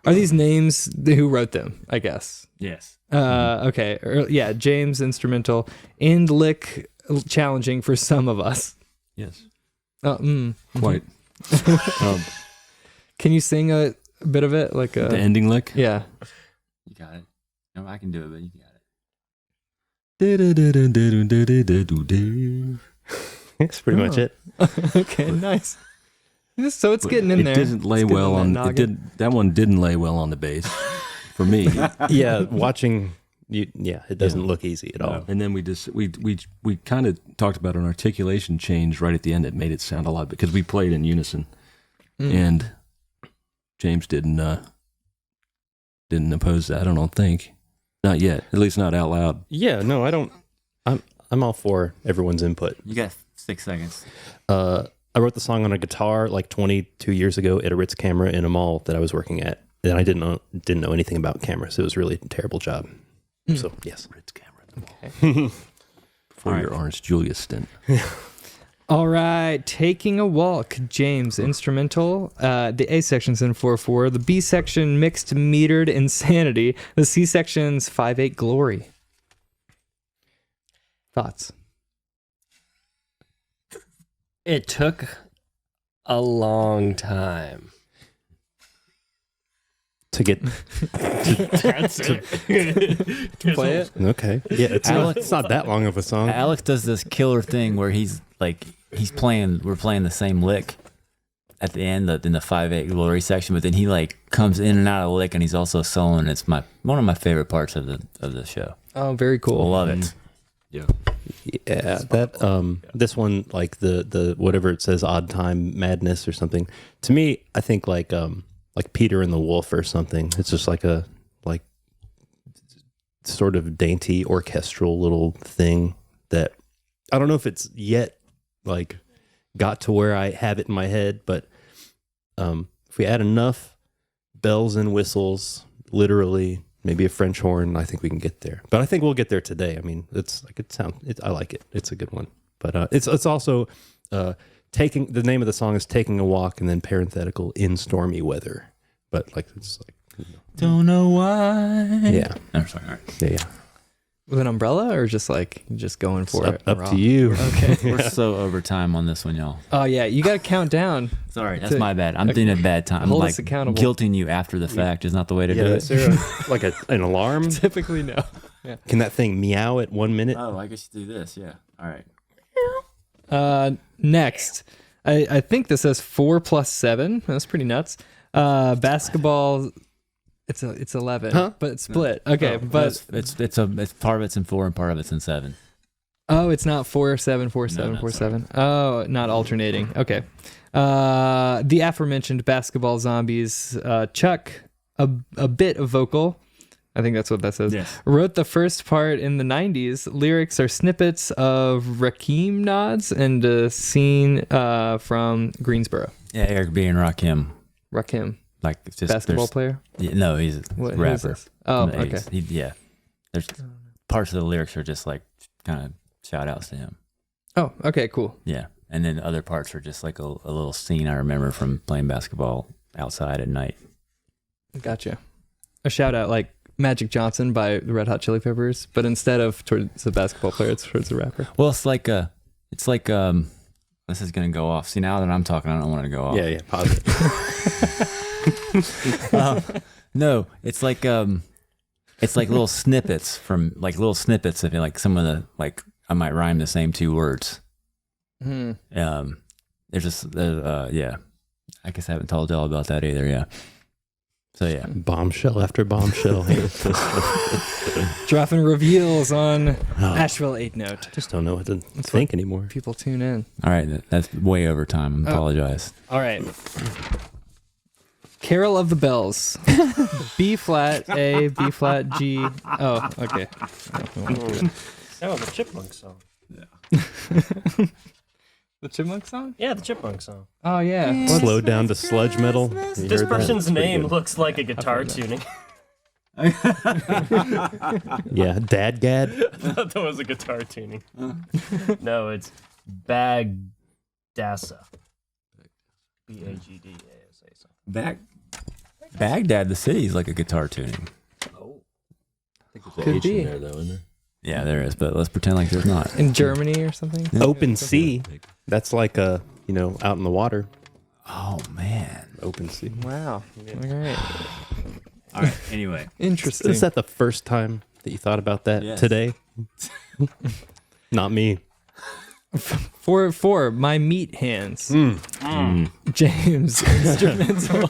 Are these names who wrote them? I guess. Yes. Okay. Yeah. James, instrumental. And lick, challenging for some of us. Yes. Quite. Um, Can you sing a bit of it? Like the ending lick. Yeah. You got it. No, I can do it, but you got it. That's pretty much it. Okay. Nice. So it's getting in there. It didn't lay It's getting well in on. that noggin. That one didn't lay well on the bass for me. Yeah, watching you. Yeah, it doesn't look easy at all. And then we kind of talked about an articulation change right at the end that made it sound a lot, because we played in unison, and James didn't oppose that. I don't think, not yet. At least not out loud. Yeah, no, I don't. I'm all for everyone's input. You got 6 seconds. I wrote the song on a guitar like 22 years ago at a Ritz camera in a mall that I was working at, and I didn't know anything about cameras. It was really a terrible job. So yes, Ritz camera. Okay. Before your Orange Julius stint. All right, Taking a Walk, James, instrumental. The A section's in 4/4. The B section, mixed metered insanity. The C section's 5/8 glory. Thoughts? It took a long time. to get To play it? okay. Yeah, it's not that long of a song. Alex does this killer thing where we're playing the same lick at the end in the 5/8 glory section, but then he like comes in and out of the lick, and he's also soloing. It's one of my favorite parts of the show. Oh, very cool. Love it. Yeah. Yeah, that this one, like the whatever it says, odd time madness or something. To me, I think like Peter and the Wolf or something. It's just like a sort of dainty orchestral little thing that I don't know if it's yet like got to where I have it in my head, but if we add enough bells and whistles, literally maybe a French horn, I think we can get there. But I think we'll get there today. I mean, I like it. It's a good one. But it's also taking, the name of the song is Taking a Walk, and then parenthetical, in stormy weather. But like it's like Don't know why. yeah. I'm sorry. All right. Yeah. With an umbrella, or just like just going for it? Up raw? to you. Okay. We're so over time on this one, y'all. Oh yeah, you got to count down. Sorry, that's my bad. I'm doing a bad time. I'm Hold like us accountable. guilting you after the fact is not the way to do it. Is there like an alarm? Typically, no. Can that thing meow at 1 minute? Oh, I guess you do this. Yeah. All right. Next, I think this says 4 plus 7. That's pretty nuts. Basketball. It's 11, but it's split. Okay, but it's part of it's in 4 and part of it's in 7. oh, it's not 4 7 4 7 no, 4 7. Oh, not alternating. Okay. The aforementioned basketball zombies. Chuck, a bit of vocal. I think that's what that says. Yes. Wrote the first part in the 90s. Lyrics are snippets of Rakim nods and a scene from Greensboro. Yeah, Eric B. and Rakim. Rakim, Like it's just basketball there's- player. Yeah, no, he's a What, who is rapper. this? Oh, from the okay. 80s. Yeah. There's parts of the lyrics are just like kind of shout outs to him. Oh, okay, cool. Yeah. And then other parts are just like a little scene I remember from playing basketball outside at night. Gotcha. A shout out like Magic Johnson by the Red Hot Chili Peppers, but instead of towards the basketball player, it's towards the rapper. Well, it's like this is gonna go off. See, now that I'm talking, I don't want it to go off. Yeah, positive. No, it's like little snippets from like little snippets of like some of the like I might rhyme the same 2 words. There's just yeah. I guess I haven't told y'all about that either. Yeah. So yeah. Bombshell after bombshell. Dropping reveals on Asheville 8 Note. Just don't know what to think anymore. People tune in. All right, that's way over time. I apologize. All right. Carol of the Bells. B flat, A, B flat, G. Oh, okay. Oh, the Chipmunk song. The Chipmunk song? Yeah, the Chipmunk song. Oh, yeah. Slow down to sludge metal. You This heard that? person's It's pretty name good. looks like a guitar tuning. Yeah, Dad Gad. I thought that was a guitar tuning. No, it's Bagdassa. B-A-G-D-A-S-A. Baghdad, the city, is like a guitar tuning. Could be. there, though, isn't there? Yeah, there is, but let's pretend like there's not. In Germany or something? Open sea. That's like out in the water. Oh man. Open sea. Wow. All right. All right. Anyway, Interesting. Is that the first time that you thought about that Yes. today? Not me. For my meat hands. James, instrumental.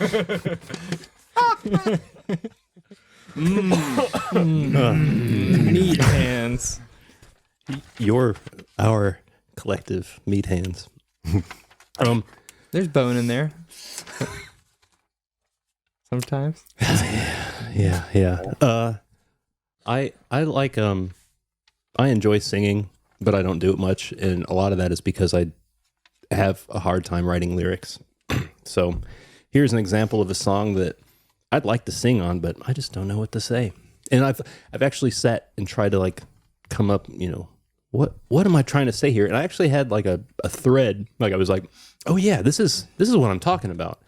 Meat hands. Our collective meat hands. There's bone in there. Sometimes. Yeah. I like I enjoy singing, but I don't do it much, and a lot of that is because I have a hard time writing lyrics. So, here's an example of a song that I'd like to sing on, but I just don't know what to say. And I've actually sat and tried to like come up, what am I trying to say here? And I actually had like a thread, like I was like, oh yeah, this is what I'm talking about.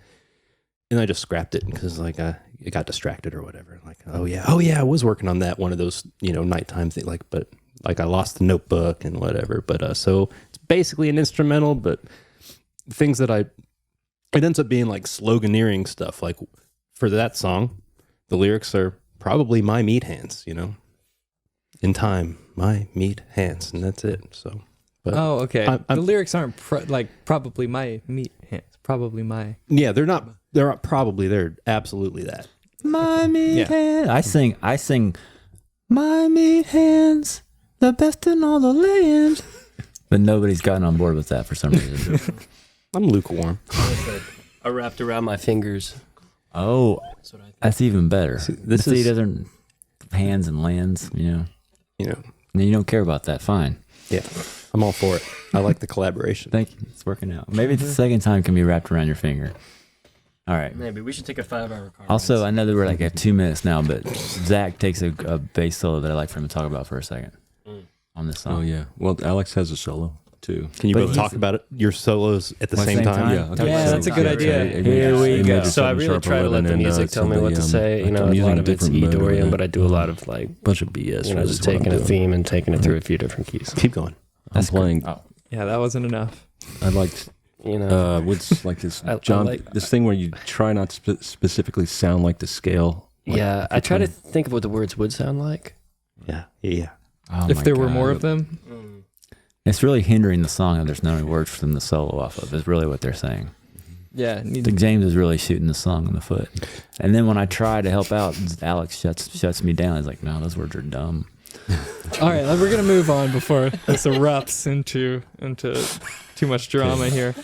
And I just scrapped it because like it got distracted or whatever. Like, oh yeah, I was working on that one of those, nighttime things. Like, but like I lost the notebook and whatever. But so it's basically an instrumental, but things that it ends up being like sloganeering stuff. Like for that song, the lyrics are probably my meat hands, in time, my meat hands, and that's it. So, but Oh, okay. I'm- the lyrics aren't probably my meat hands. Probably my. yeah, they're not probably, they're absolutely that. my meat Yeah. hands. I sing. My meat hands, the best in all the land. But nobody's gotten on board with that for some reason. I'm lukewarm. I wrapped around my fingers. Oh, That's what I think. that's even better. this See, is- doesn't hands and lands. And you don't care about that. Fine. Yeah, I'm all for it. I like the collaboration. Thank you. It's working out. Maybe the second time can be wrapped around your finger. All right. Maybe we should take a 5-hour car. Also, I know that we're like at 2 minutes now, but Zach takes a bass solo that I'd like for him to talk about for a second on this song. Oh yeah. Well, Alex has a solo. too. Can you But both talk about it, your solos at the same time? Yeah, okay. Yeah, that's a good idea. Here we go. major So I seven, really sharp try to let 11, the and, music tell me what to say. You know, I'm a using lot of it's different E mode of Dorian, it. but I do a lot of like, Bunch of BS. you know, really just is what I'm taking a doing. theme and taking it through a few different keys. Keep going. I'm playing. Oh, Yeah, that wasn't enough. I liked You know, what's like this I John like- this thing where you try not to specifically sound like the scale. Like, yeah. I try to think of what the words would sound like. Yeah, yeah. oh If my there were God. more of them, It's really hindering the song, and there's no words for them to solo off of. Is really what they're saying. yeah. I think James is really shooting the song in the foot. And then when I try to help out, Alex shuts me down. He's like, "No, those words are dumb." All right, we're gonna move on before this erupts into too much drama here.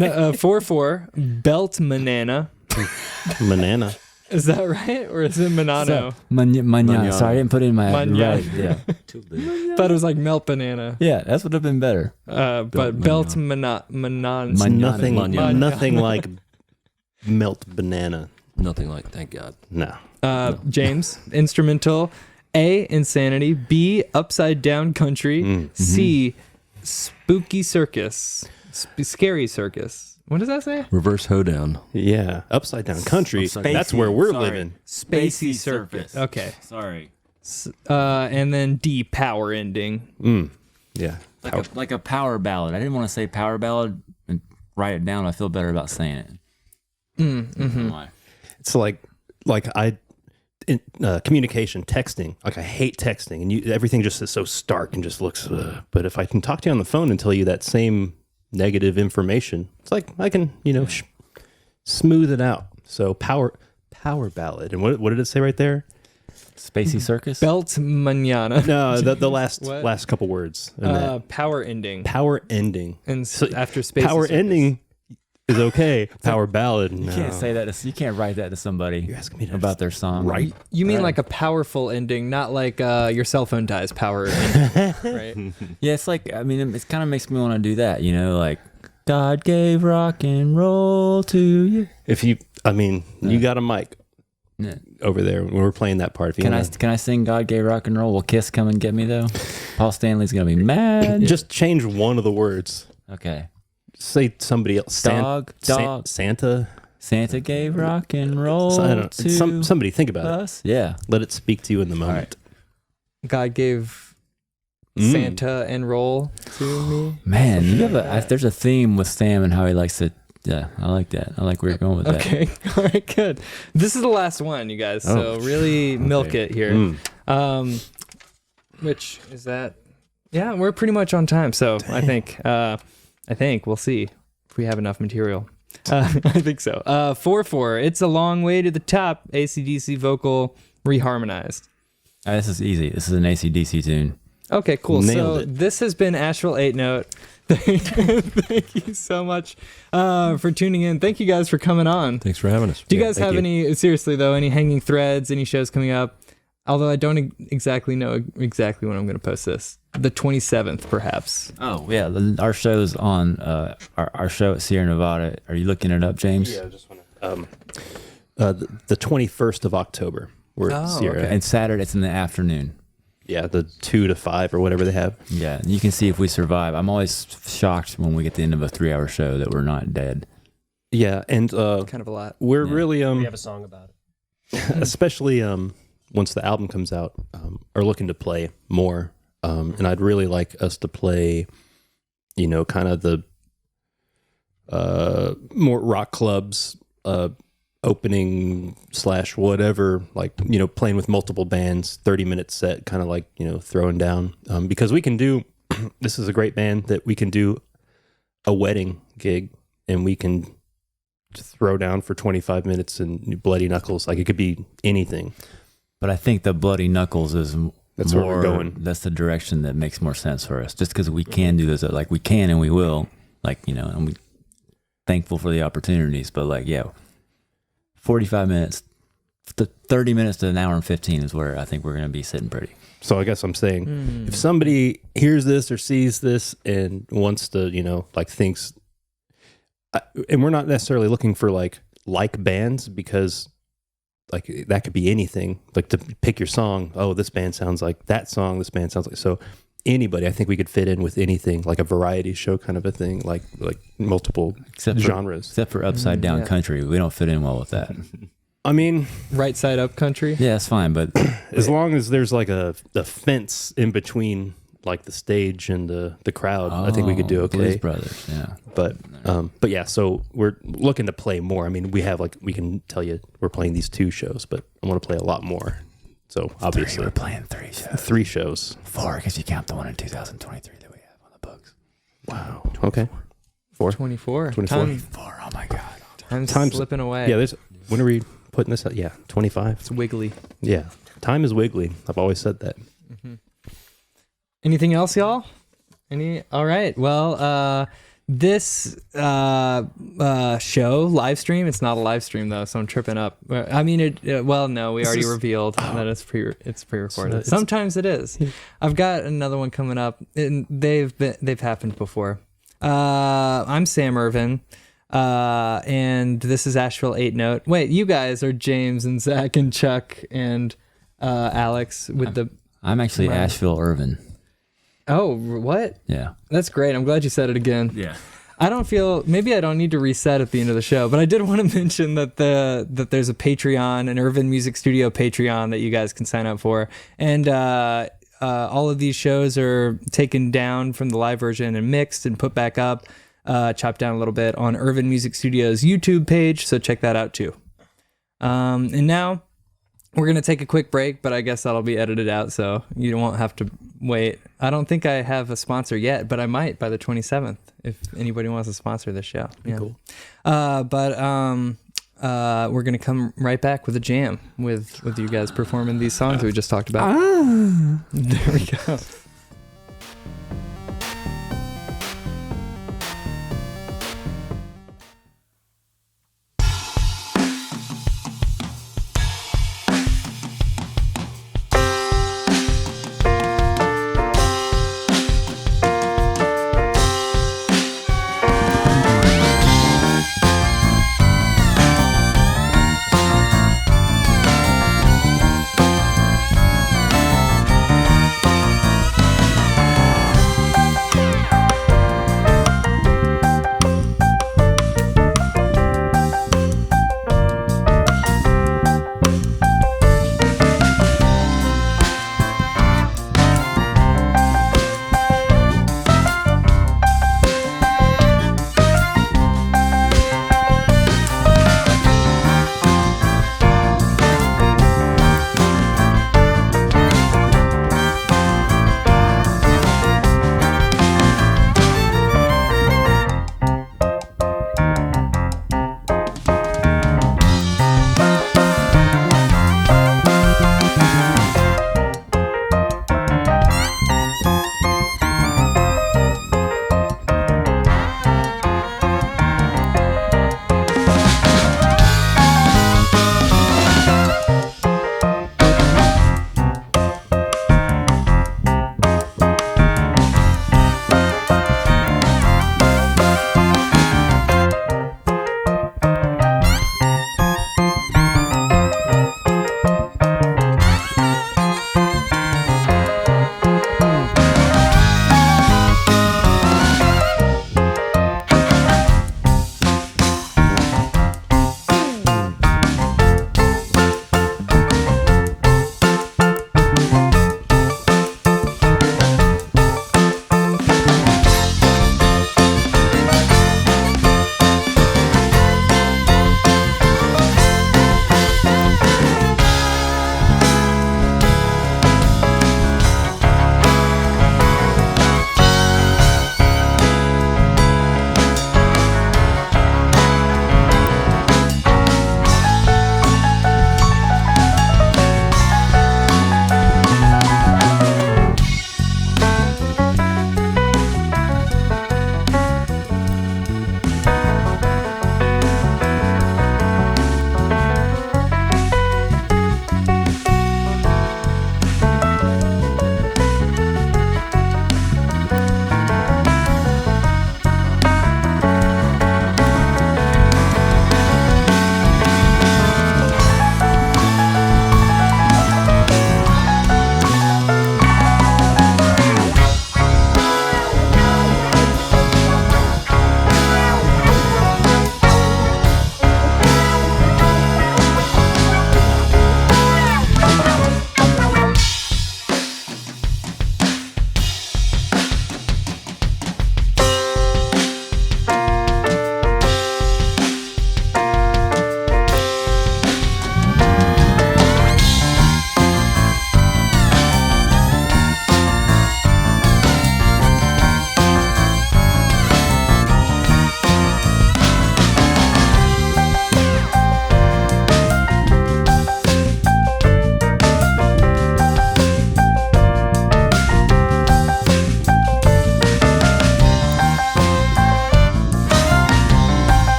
4/4 belt manana. Banana. Is that right, or is it manano? Manana. Sorry, I didn't put it in my Manana. right. Yeah, Thought it was like melt banana. yeah, that's would have been better. But belt manan. Nothing, Manana. nothing like melt banana. Nothing like. Thank God. No. James, instrumental. A, insanity. B, upside down country. C, spooky circus. Scary circus. What does that say? Reverse hoedown. Yeah. Upside down country. Upside- That's where we're Sorry. living. Spacey circus. Okay. Sorry. And then D, power ending. Yeah. Like a power ballad. I didn't want to say power ballad and write it down. I feel better about saying it. Why? It's like communication, texting. Like I hate texting, and everything just is so stark and just looks. But if I can talk to you on the phone and tell you that same negative information, it's like I can, smooth it out. So power ballad. And what did it say right there? Spacey circus. Belt manana. No, the last What? last couple words. And that. Power ending. Power ending. And So after spacey power circus. ending is okay. Power ballad. You can't say that. You can't write that to somebody. You're asking me to about their song, right? You mean like a powerful ending, not like your cell phone dies power ending, right? Yeah, it's like it kind of makes me want to do that. Like God gave rock and roll to you. If you, you got a mic Yeah. over there when we're playing that part. If you Can I wanna- sing God gave rock and roll? Will Kiss come and get me though? Paul Stanley's gonna be mad. just change one of the words? Okay. Say somebody else. Dog. Santa. Santa gave rock and roll So, I don't to know. Somebody think about it. us. Yeah. Let it speak to you in the moment. God gave Santa and roll to me. Man, you have there's a theme with Sam and how he likes to. Yeah, I like that. I like where you're going with that. Okay, all right, good. This is the last one, you guys. So really milk it here. Which is that? Yeah, we're pretty much on time. So I think we'll see if we have enough material. I think so. 4/4. It's a long way to the top. AC/DC vocal reharmonized. This is easy. This is an AC/DC tune. Okay, cool. Nailed So it. this has been Asheville 8 Note. Thank you so much for tuning in. Thank you guys for coming on. Thanks for having us. Do you guys thank have you. seriously though, any hanging threads, any shows coming up? Although I don't exactly know exactly when I'm going to post this. The 27th, perhaps. Oh yeah, our show's on our show at Sierra Nevada. Are you looking it up, James? Yeah, I just want to. The 21st of October. We're at Sierra. okay. And Saturday it's in the afternoon. Yeah, the 2 to 5 or whatever they have. Yeah, you can see if we survive. I'm always shocked when we get to the end of a 3-hour show that we're not dead. Yeah, and Kind of a lot. we're Yeah. really We have a song about it. especially once the album comes out, are looking to play more. And I'd really like us to play, kind of the more rock clubs, opening / whatever, like, playing with multiple bands, 30-minute set, kind of like, throwing down. Because we can do, this is a great band that we can do a wedding gig and we can throw down for 25 minutes and bloody knuckles. Like it could be anything. But I think the Bloody Knuckles is That's more, where we're going. That's the direction that makes more sense for us. Just because we can do this, like we can and we will, and we thankful for the opportunities. But 45 minutes, 30 minutes to an hour and 15 is where I think we're going to be sitting pretty. So I guess I'm saying if somebody hears this or sees this and wants to, thinks, and we're not necessarily looking for like bands because that could be anything, like to pick your song. Oh, this band sounds like that song. This band sounds like, so anybody. I think we could fit in with anything, like a variety show kind of a thing, like multiple genres. Except for upside down country, we don't fit in well with that. I mean, Right side up country. Yeah, it's fine, but as long as there's like a fence in between like the stage and the crowd, I think we could do okay. Blues Brothers, yeah. But yeah, so we're looking to play more. I mean, we can tell you we're playing these 2 shows, but I want to play a lot more. So obviously We're playing 3 shows. 3 shows. 4, because you count the one in 2023 that we have on the books. Wow. Okay. 4. 24. 24. 4, oh my God. Time's slipping away. Yeah. When are we putting this out? Yeah. 25. It's wiggly. Yeah. Time is wiggly. I've always said that. Mm-hmm. Anything else, y'all? All right. Well, this show live stream. It's not a live stream though, so I'm tripping up. I mean, well, no, we already revealed that it's pre-recorded. Sometimes it is. I've got another one coming up, and they've happened before. I'm Sam Irvin, and this is Asheville 8 Note. Wait, you guys are James and Zach and Chuck and Alex with I'm actually Asheville Irvin. Oh, what? Yeah. That's great. I'm glad you said it again. Yeah. Maybe I don't need to reset at the end of the show, but I did want to mention that there's a Patreon, an Irvin Music Studio Patreon that you guys can sign up for. And all of these shows are taken down from the live version and mixed and put back up, chopped down a little bit on Irvin Music Studio's YouTube page. So check that out too. And now we're going to take a quick break, but I guess that'll be edited out, so you won't have to wait. I don't think I have a sponsor yet, but I might by the 27th if anybody wants to sponsor this show. Yeah. Cool. But we're going to come right back with a jam with you guys performing these songs we just talked about. There we go.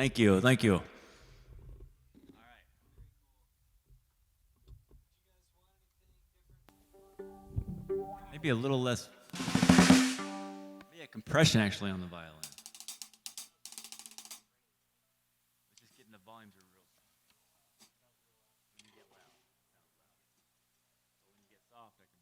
Thank you. Thank you. Maybe a little less. Maybe a compression actually on the violin. It's just getting the volumes are real. When you get loud, it sounds loud. But when you get soft, I can.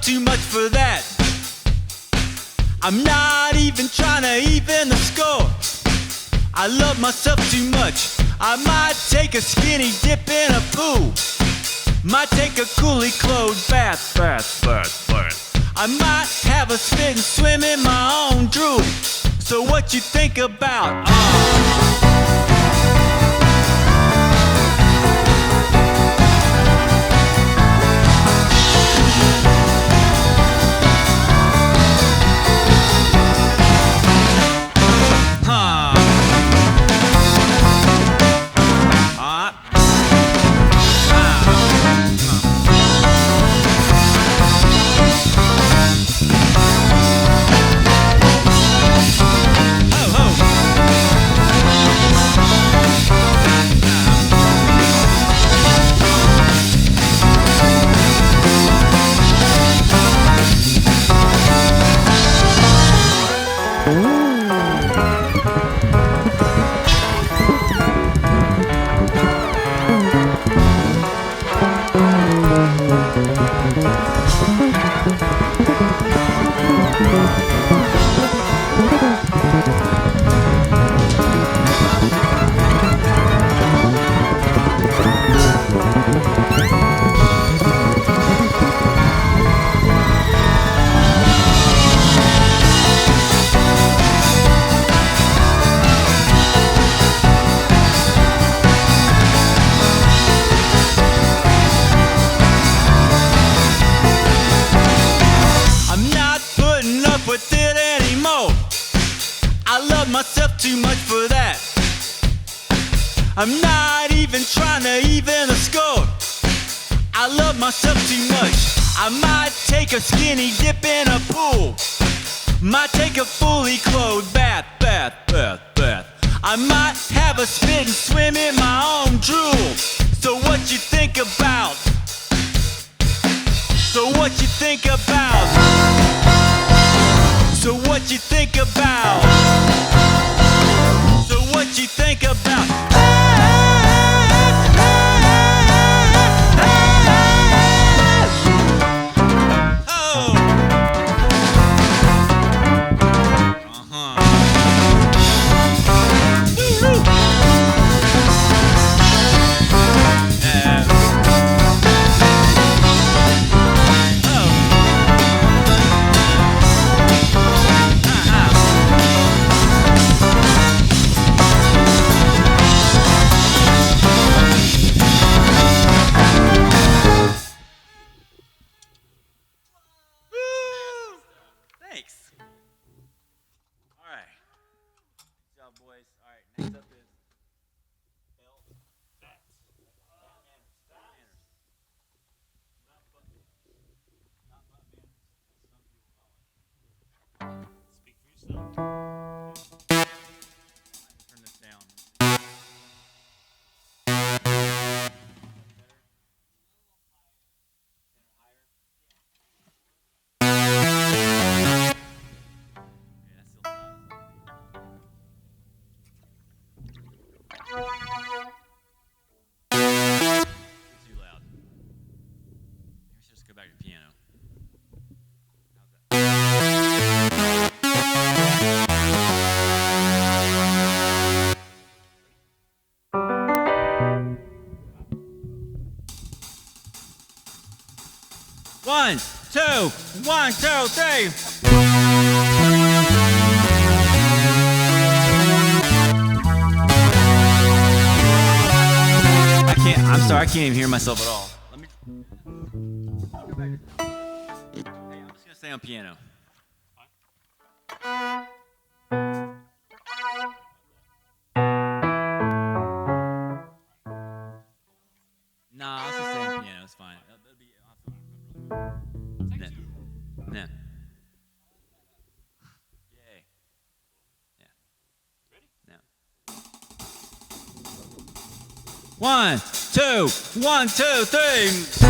Too much for that. I'm not even trying to even the score. I love myself too much. I might take a skinny dip in a pool. Might take a coolie clothed bath. I might have a spit and swim in my own drool. So what you think about? I'm not even trying to even the score. I love myself too much. I might take a skinny dip in a pool. Might take a fully clothed bath. I might have a spit and swim in my own drool. So what you think about? So what you think about? So what you think about? So what you think about? One, two, three. I'm sorry, I can't even hear myself at all. Let me. Hey, I'm just gonna stay on piano. Nah, let's just stay on piano. It's fine. That'll be awesome. No. Yay. Yeah. Ready? No. 1, 2, 1, 2, 3.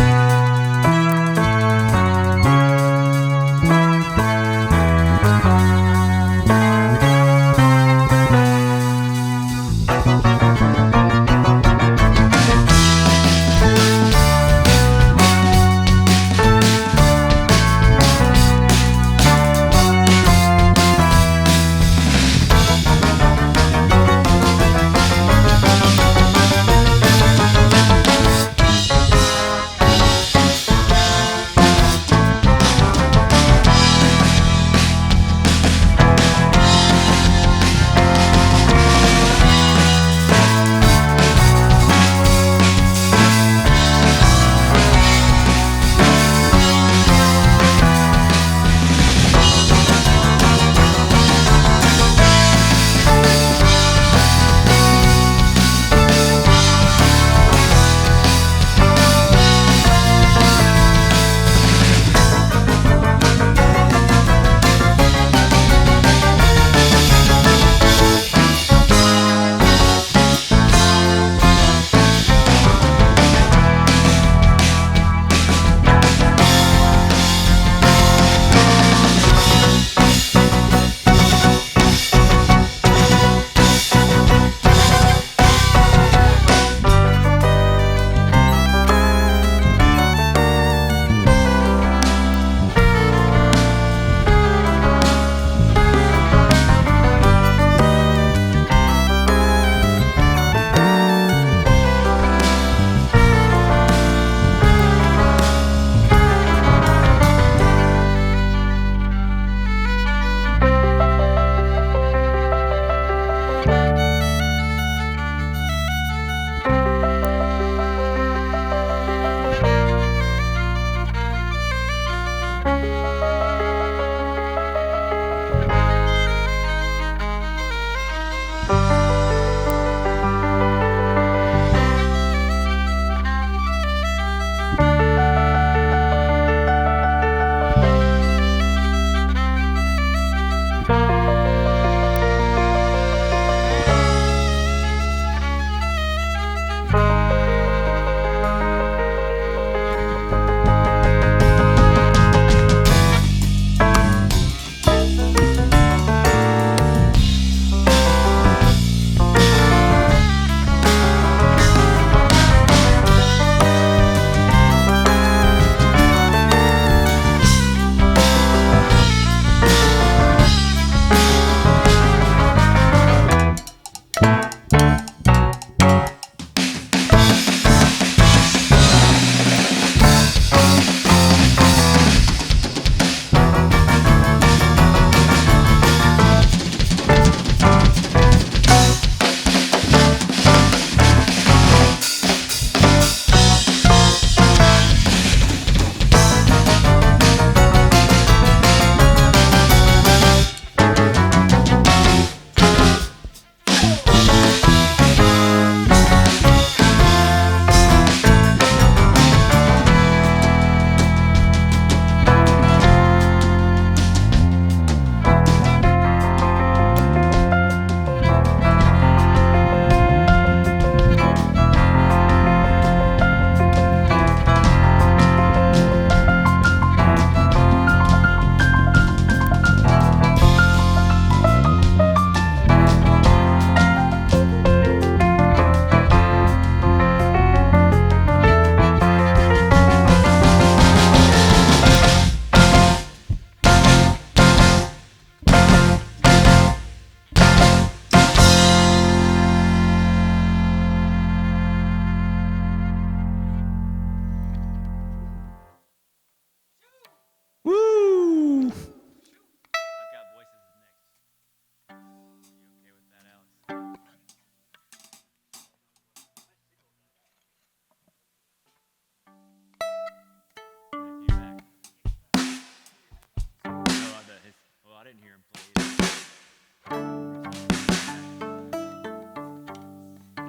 didn't hear him play.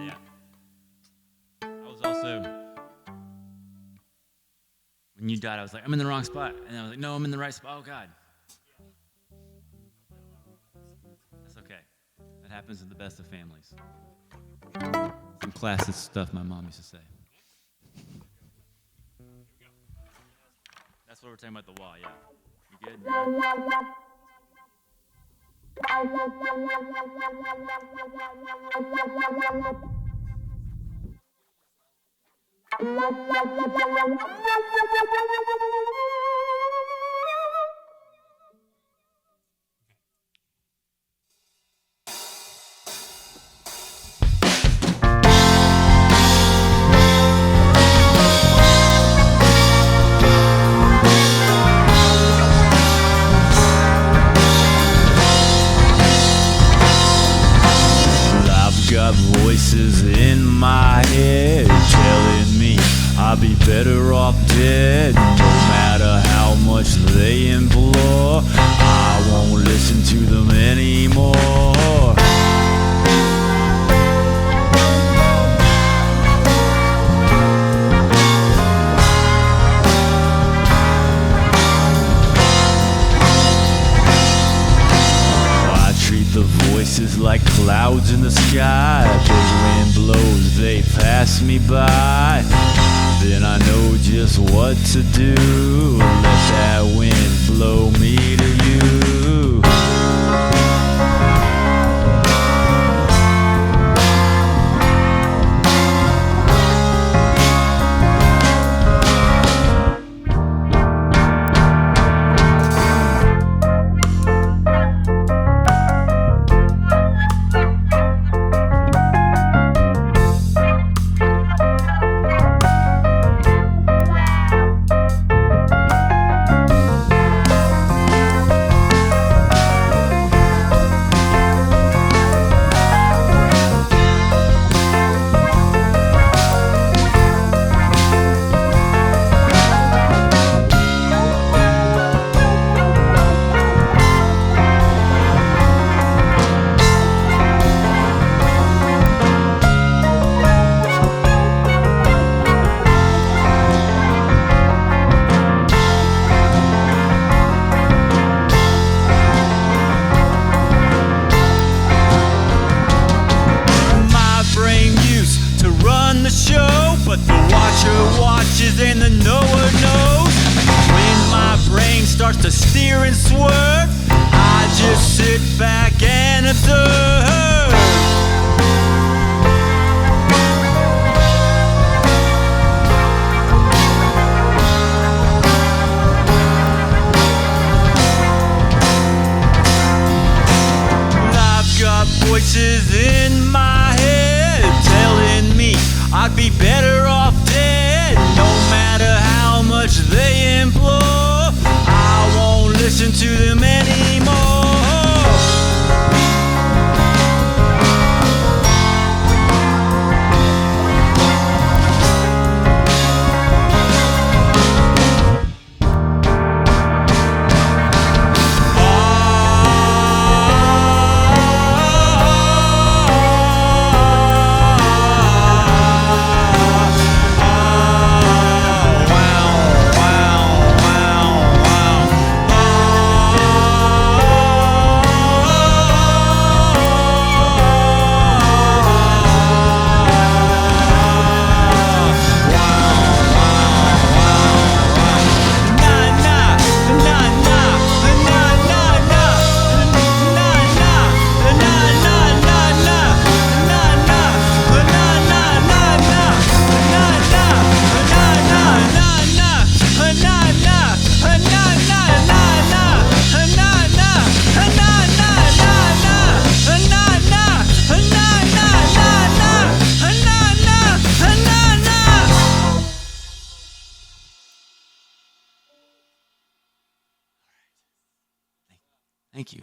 Yeah. I was also, when you died, I was like, I'm in the wrong spot. And I was like, no, I'm in the right spot. Oh, God. That's okay. That happens in the best of families. Some classic stuff my mom used to say. That's what we're talking about, the wall, yeah. You good? I've got voices in my head telling me I'd be better off dead. No matter how much they implore, I won't listen to them anymore. I treat the voices like clouds in the sky. Big wind blows, they pass me by. Then I know just what to do. Let that wind blow me to you. Starts to steer and swerve, I just sit back and observe. I've got voices in my head telling me I'd be better off dead. No matter how much they implore, listen to them anymore.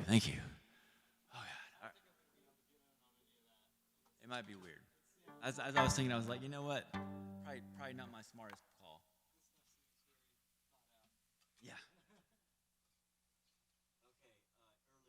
Thank you. Oh God, all right. It might be weird. As I was thinking, I was like, you know what? Probably not my smartest call. Yeah. Okay,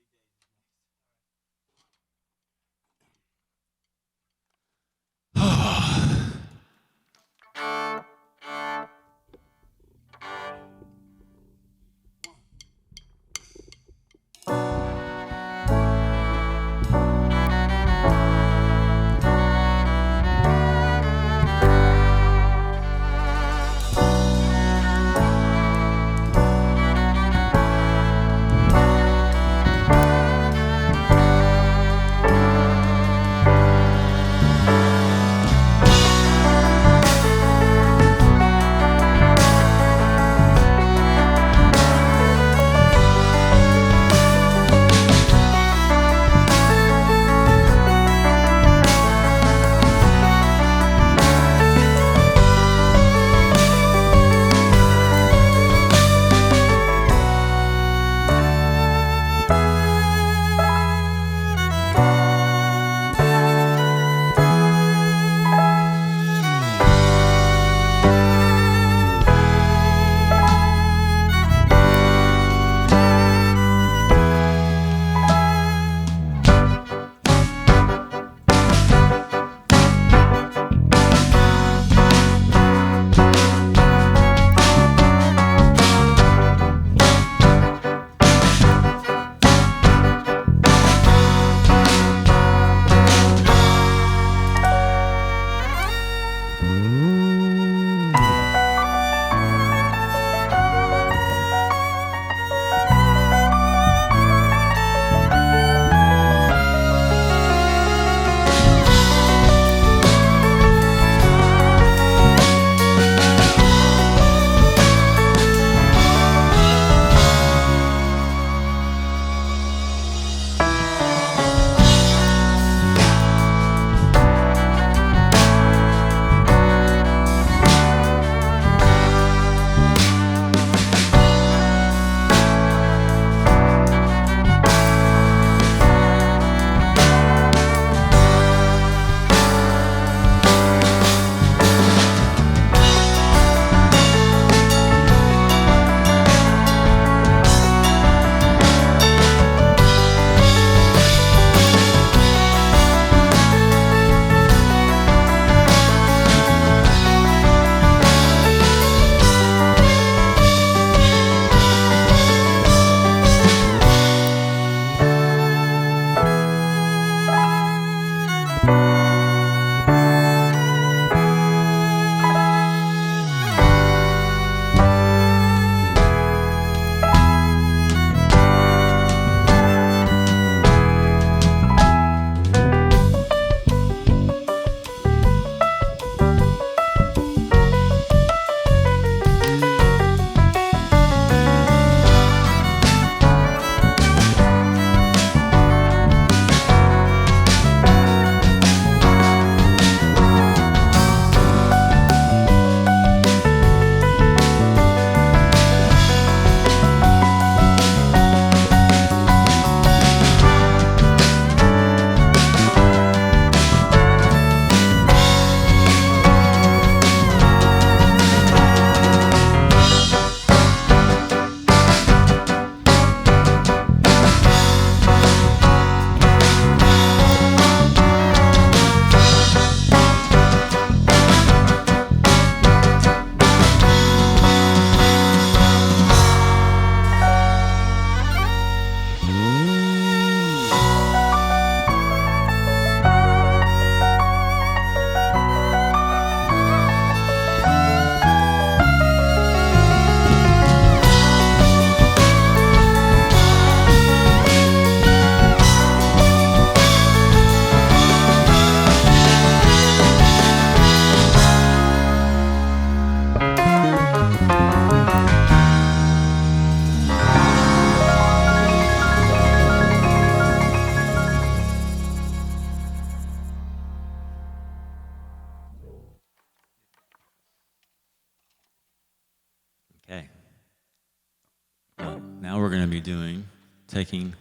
Now we're going to be doing Taking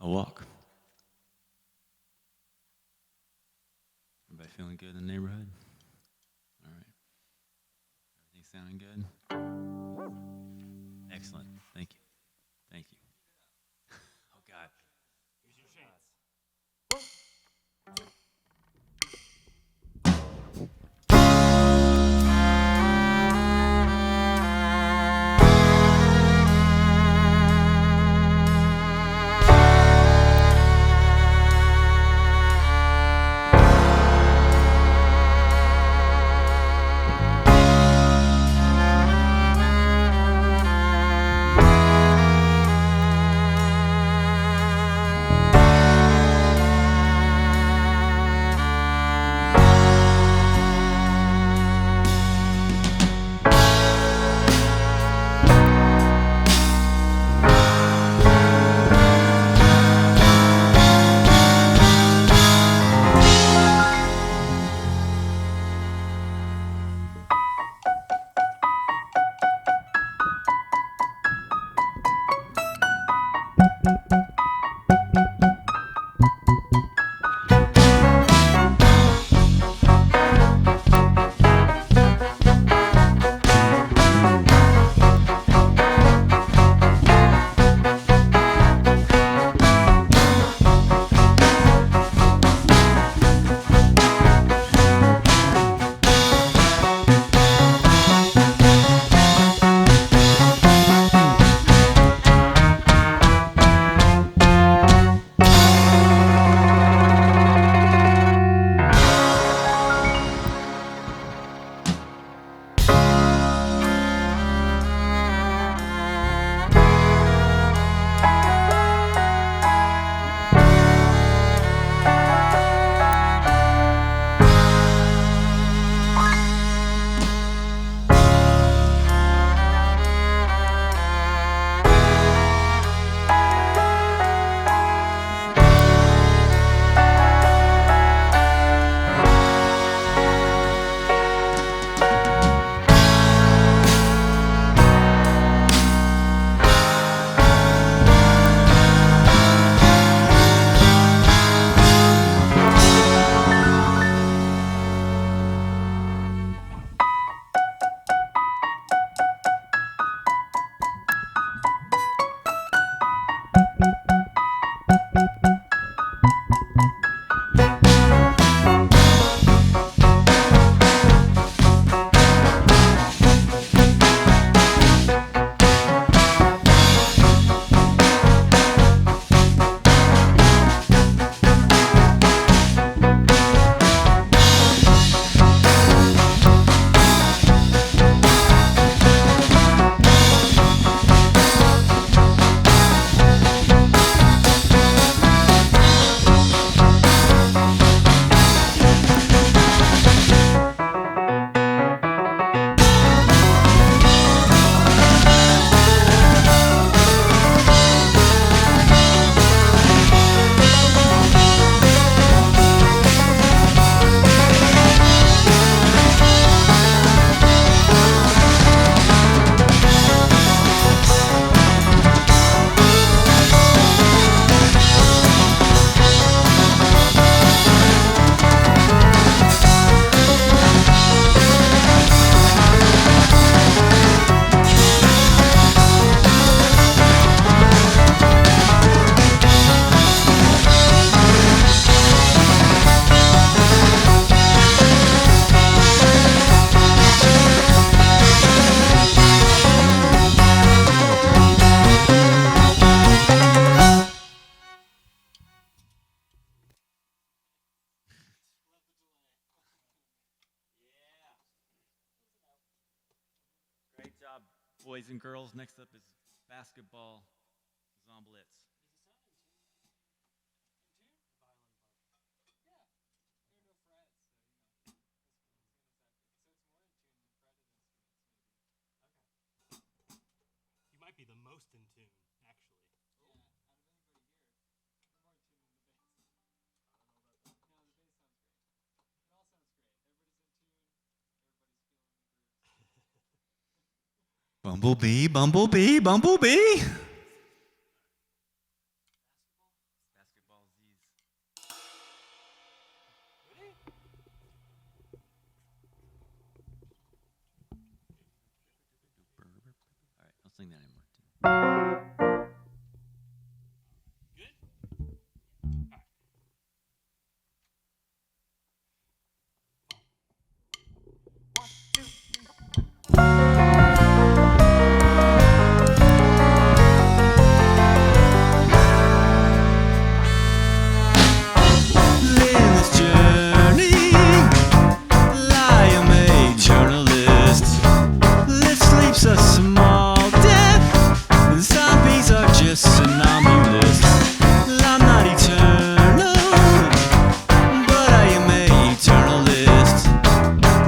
a Walk. Everybody feeling good in the neighborhood? All right. Everything sounding good? Excellent. Thank you. Thank you. Oh, God. Use your chance. Boys and girls, next up is basketball Zomblitz. You might be the most in tune, actually. Bumblebee, bumblebee, bumblebee. Living this journey, lie am a journalist. Live sleeps a small death, and zombies are just somnambulists. I'm not eternal, but I am a eternalist.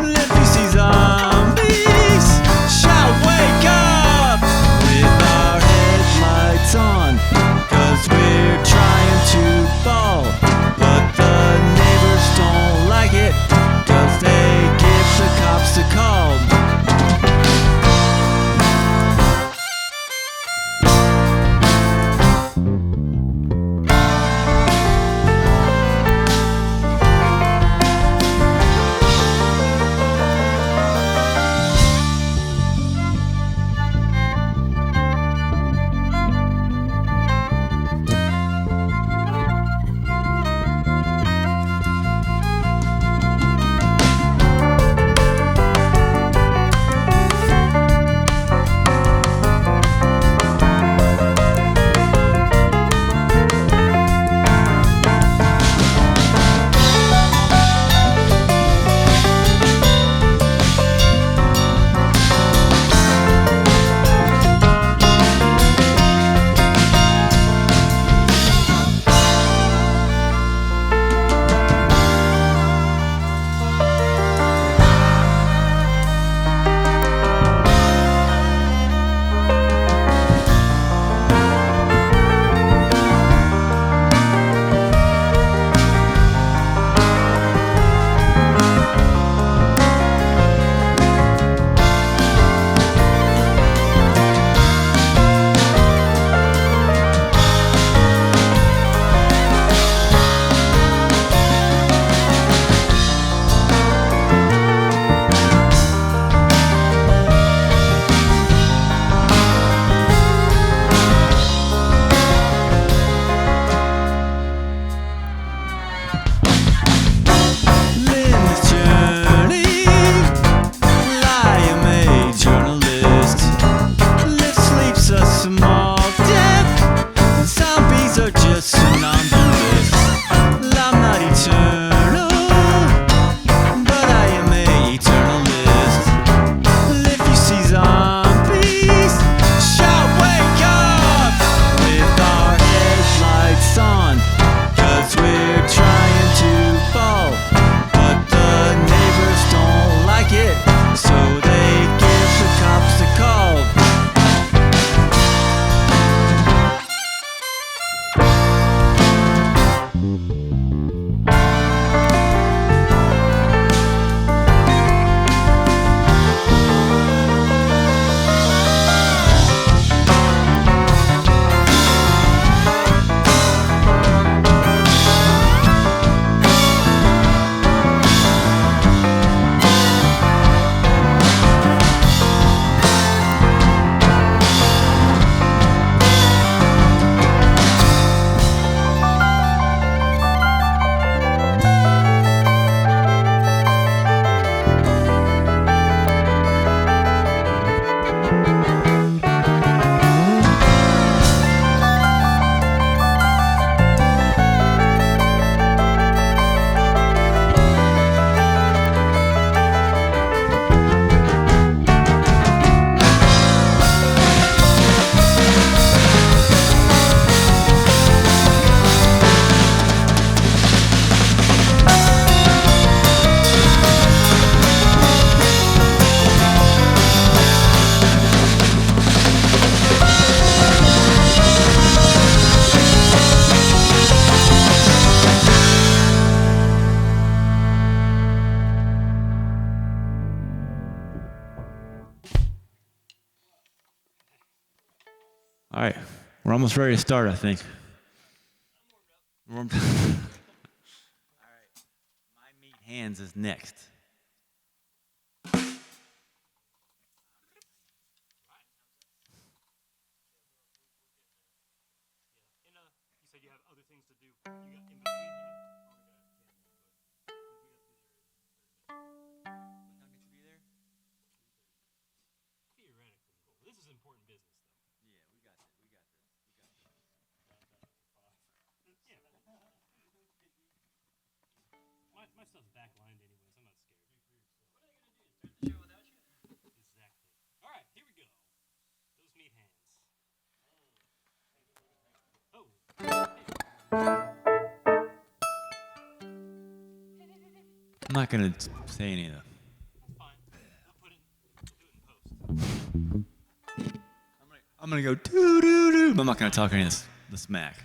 If you see zombies, shout wake up with our headlights on, 'cause we're trying to fall. But the neighbors don't like it, 'cause they give the cops a call. Living this journey, lie am a journalist. Live sleeps a small death, and zombies are just somnambulists. I'm not eternal, but I am a eternalist. If you see zombies, shout wake up with our headlights on, 'cause we're trying to fall. But the neighbors don't like it, so they give the cops a call. All right, we're almost ready to start, I think. All right, My Meat Hands is next. things to do. You got in between here. Theoretically, this is important business, though. Yeah, we got this. Yeah. My stuff's backlined anyways. I'm not scared. What are they gonna do? Start the show without you? Exactly. All right, here we go. Those meat hands. Oh. I'm not gonna say any of that. That's fine. We'll do it in post. I'm gonna go doo doo doo. But I'm not gonna talk any of this the smack.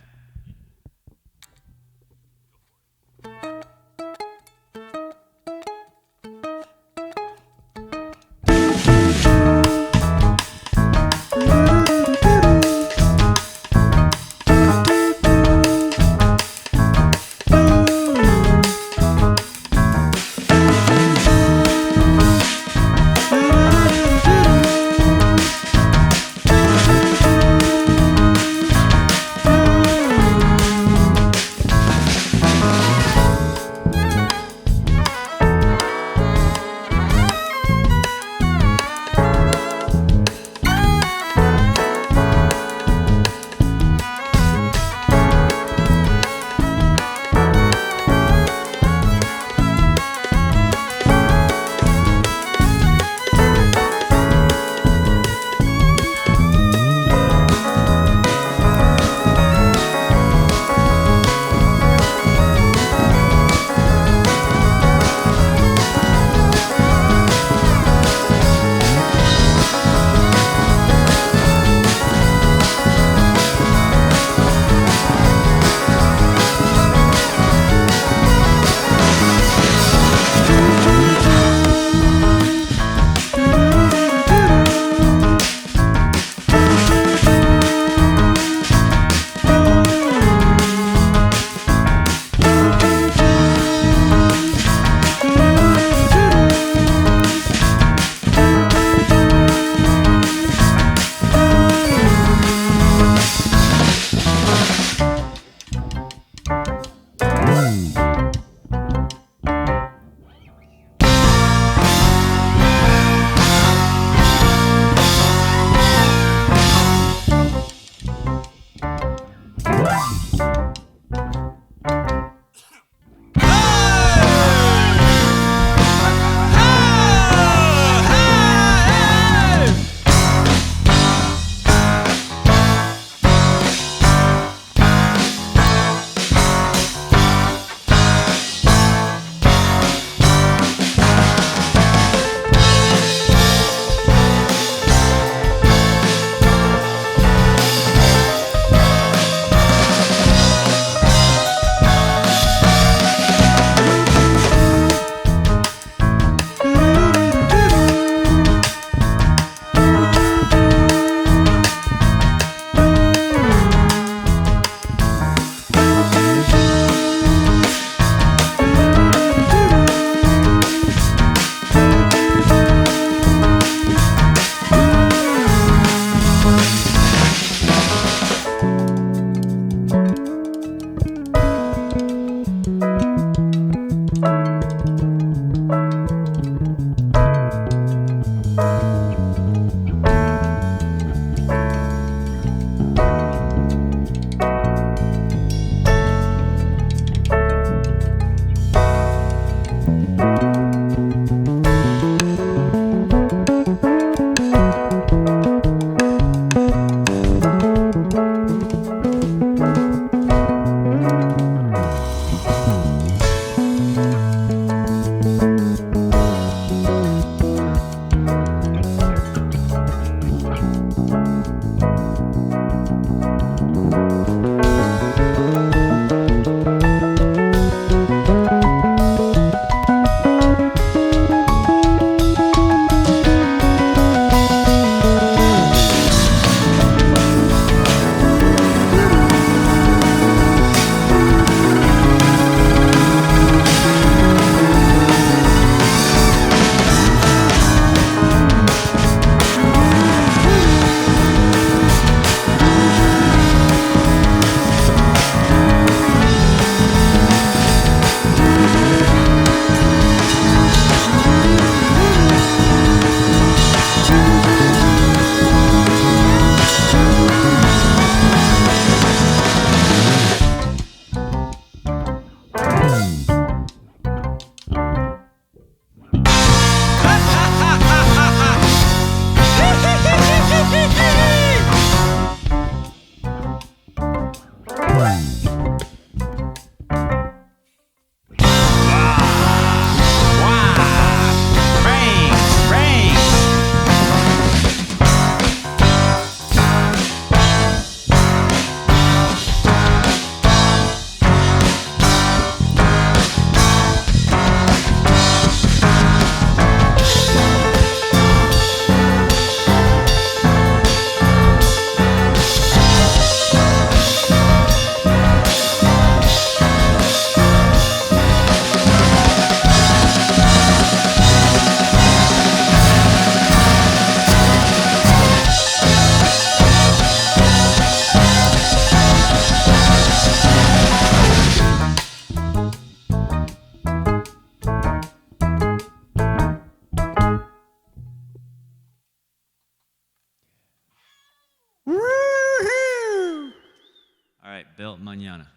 right, belt mañana.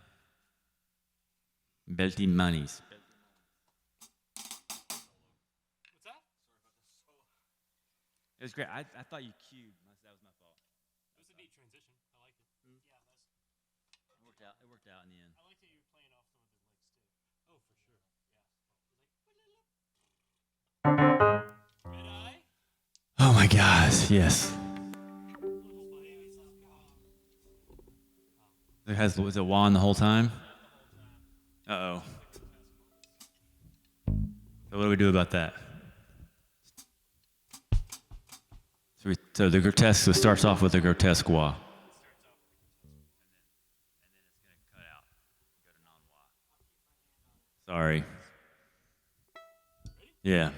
Belty Manis. What's that? It was great. I thought you cued. That was my fault. It was a neat transition. I liked it. Yeah, It worked out in the end. I liked that you were playing off some of his licks too. Oh, for sure. Yeah. Red eye. Oh my gosh, yes. Was it Juan the whole time? Uh-oh. So what do we do about that? So the grotesque, so it starts off with a grotesque wah. Sorry. Yeah.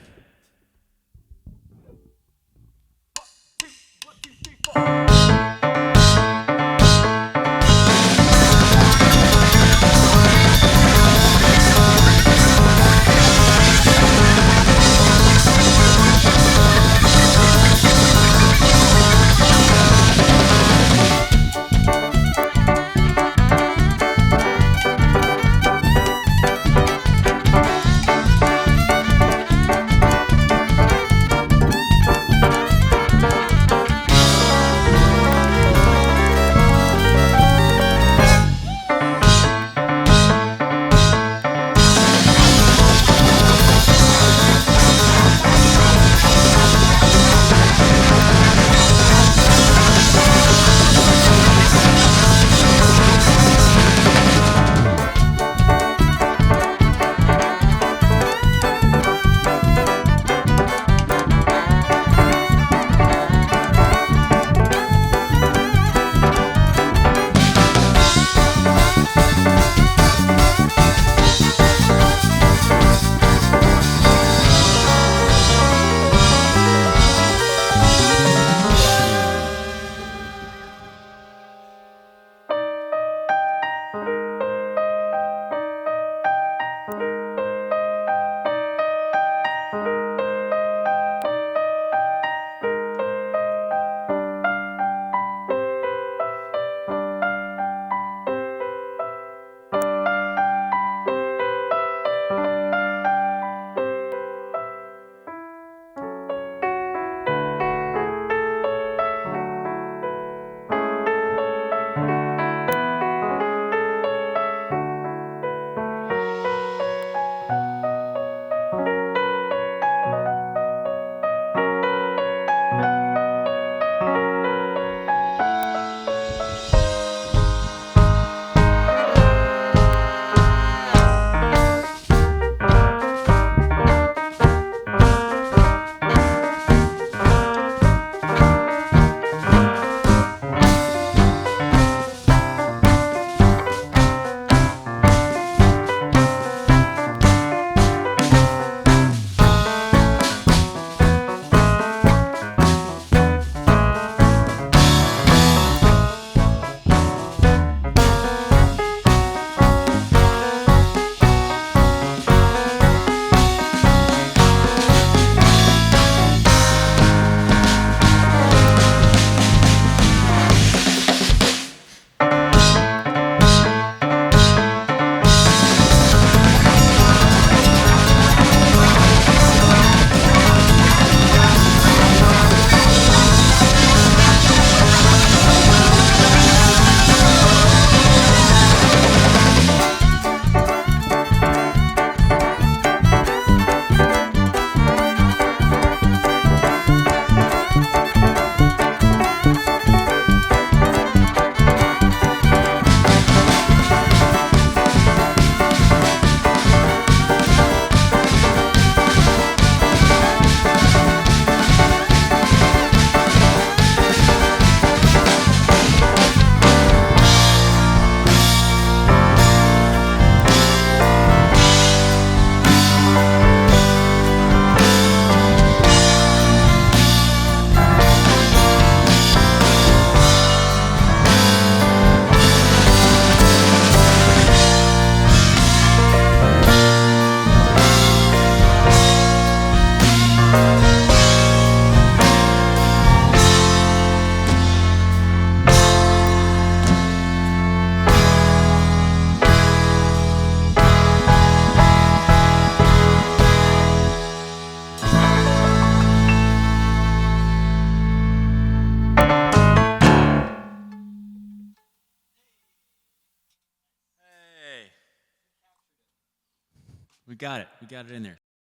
We got it. We got it in there.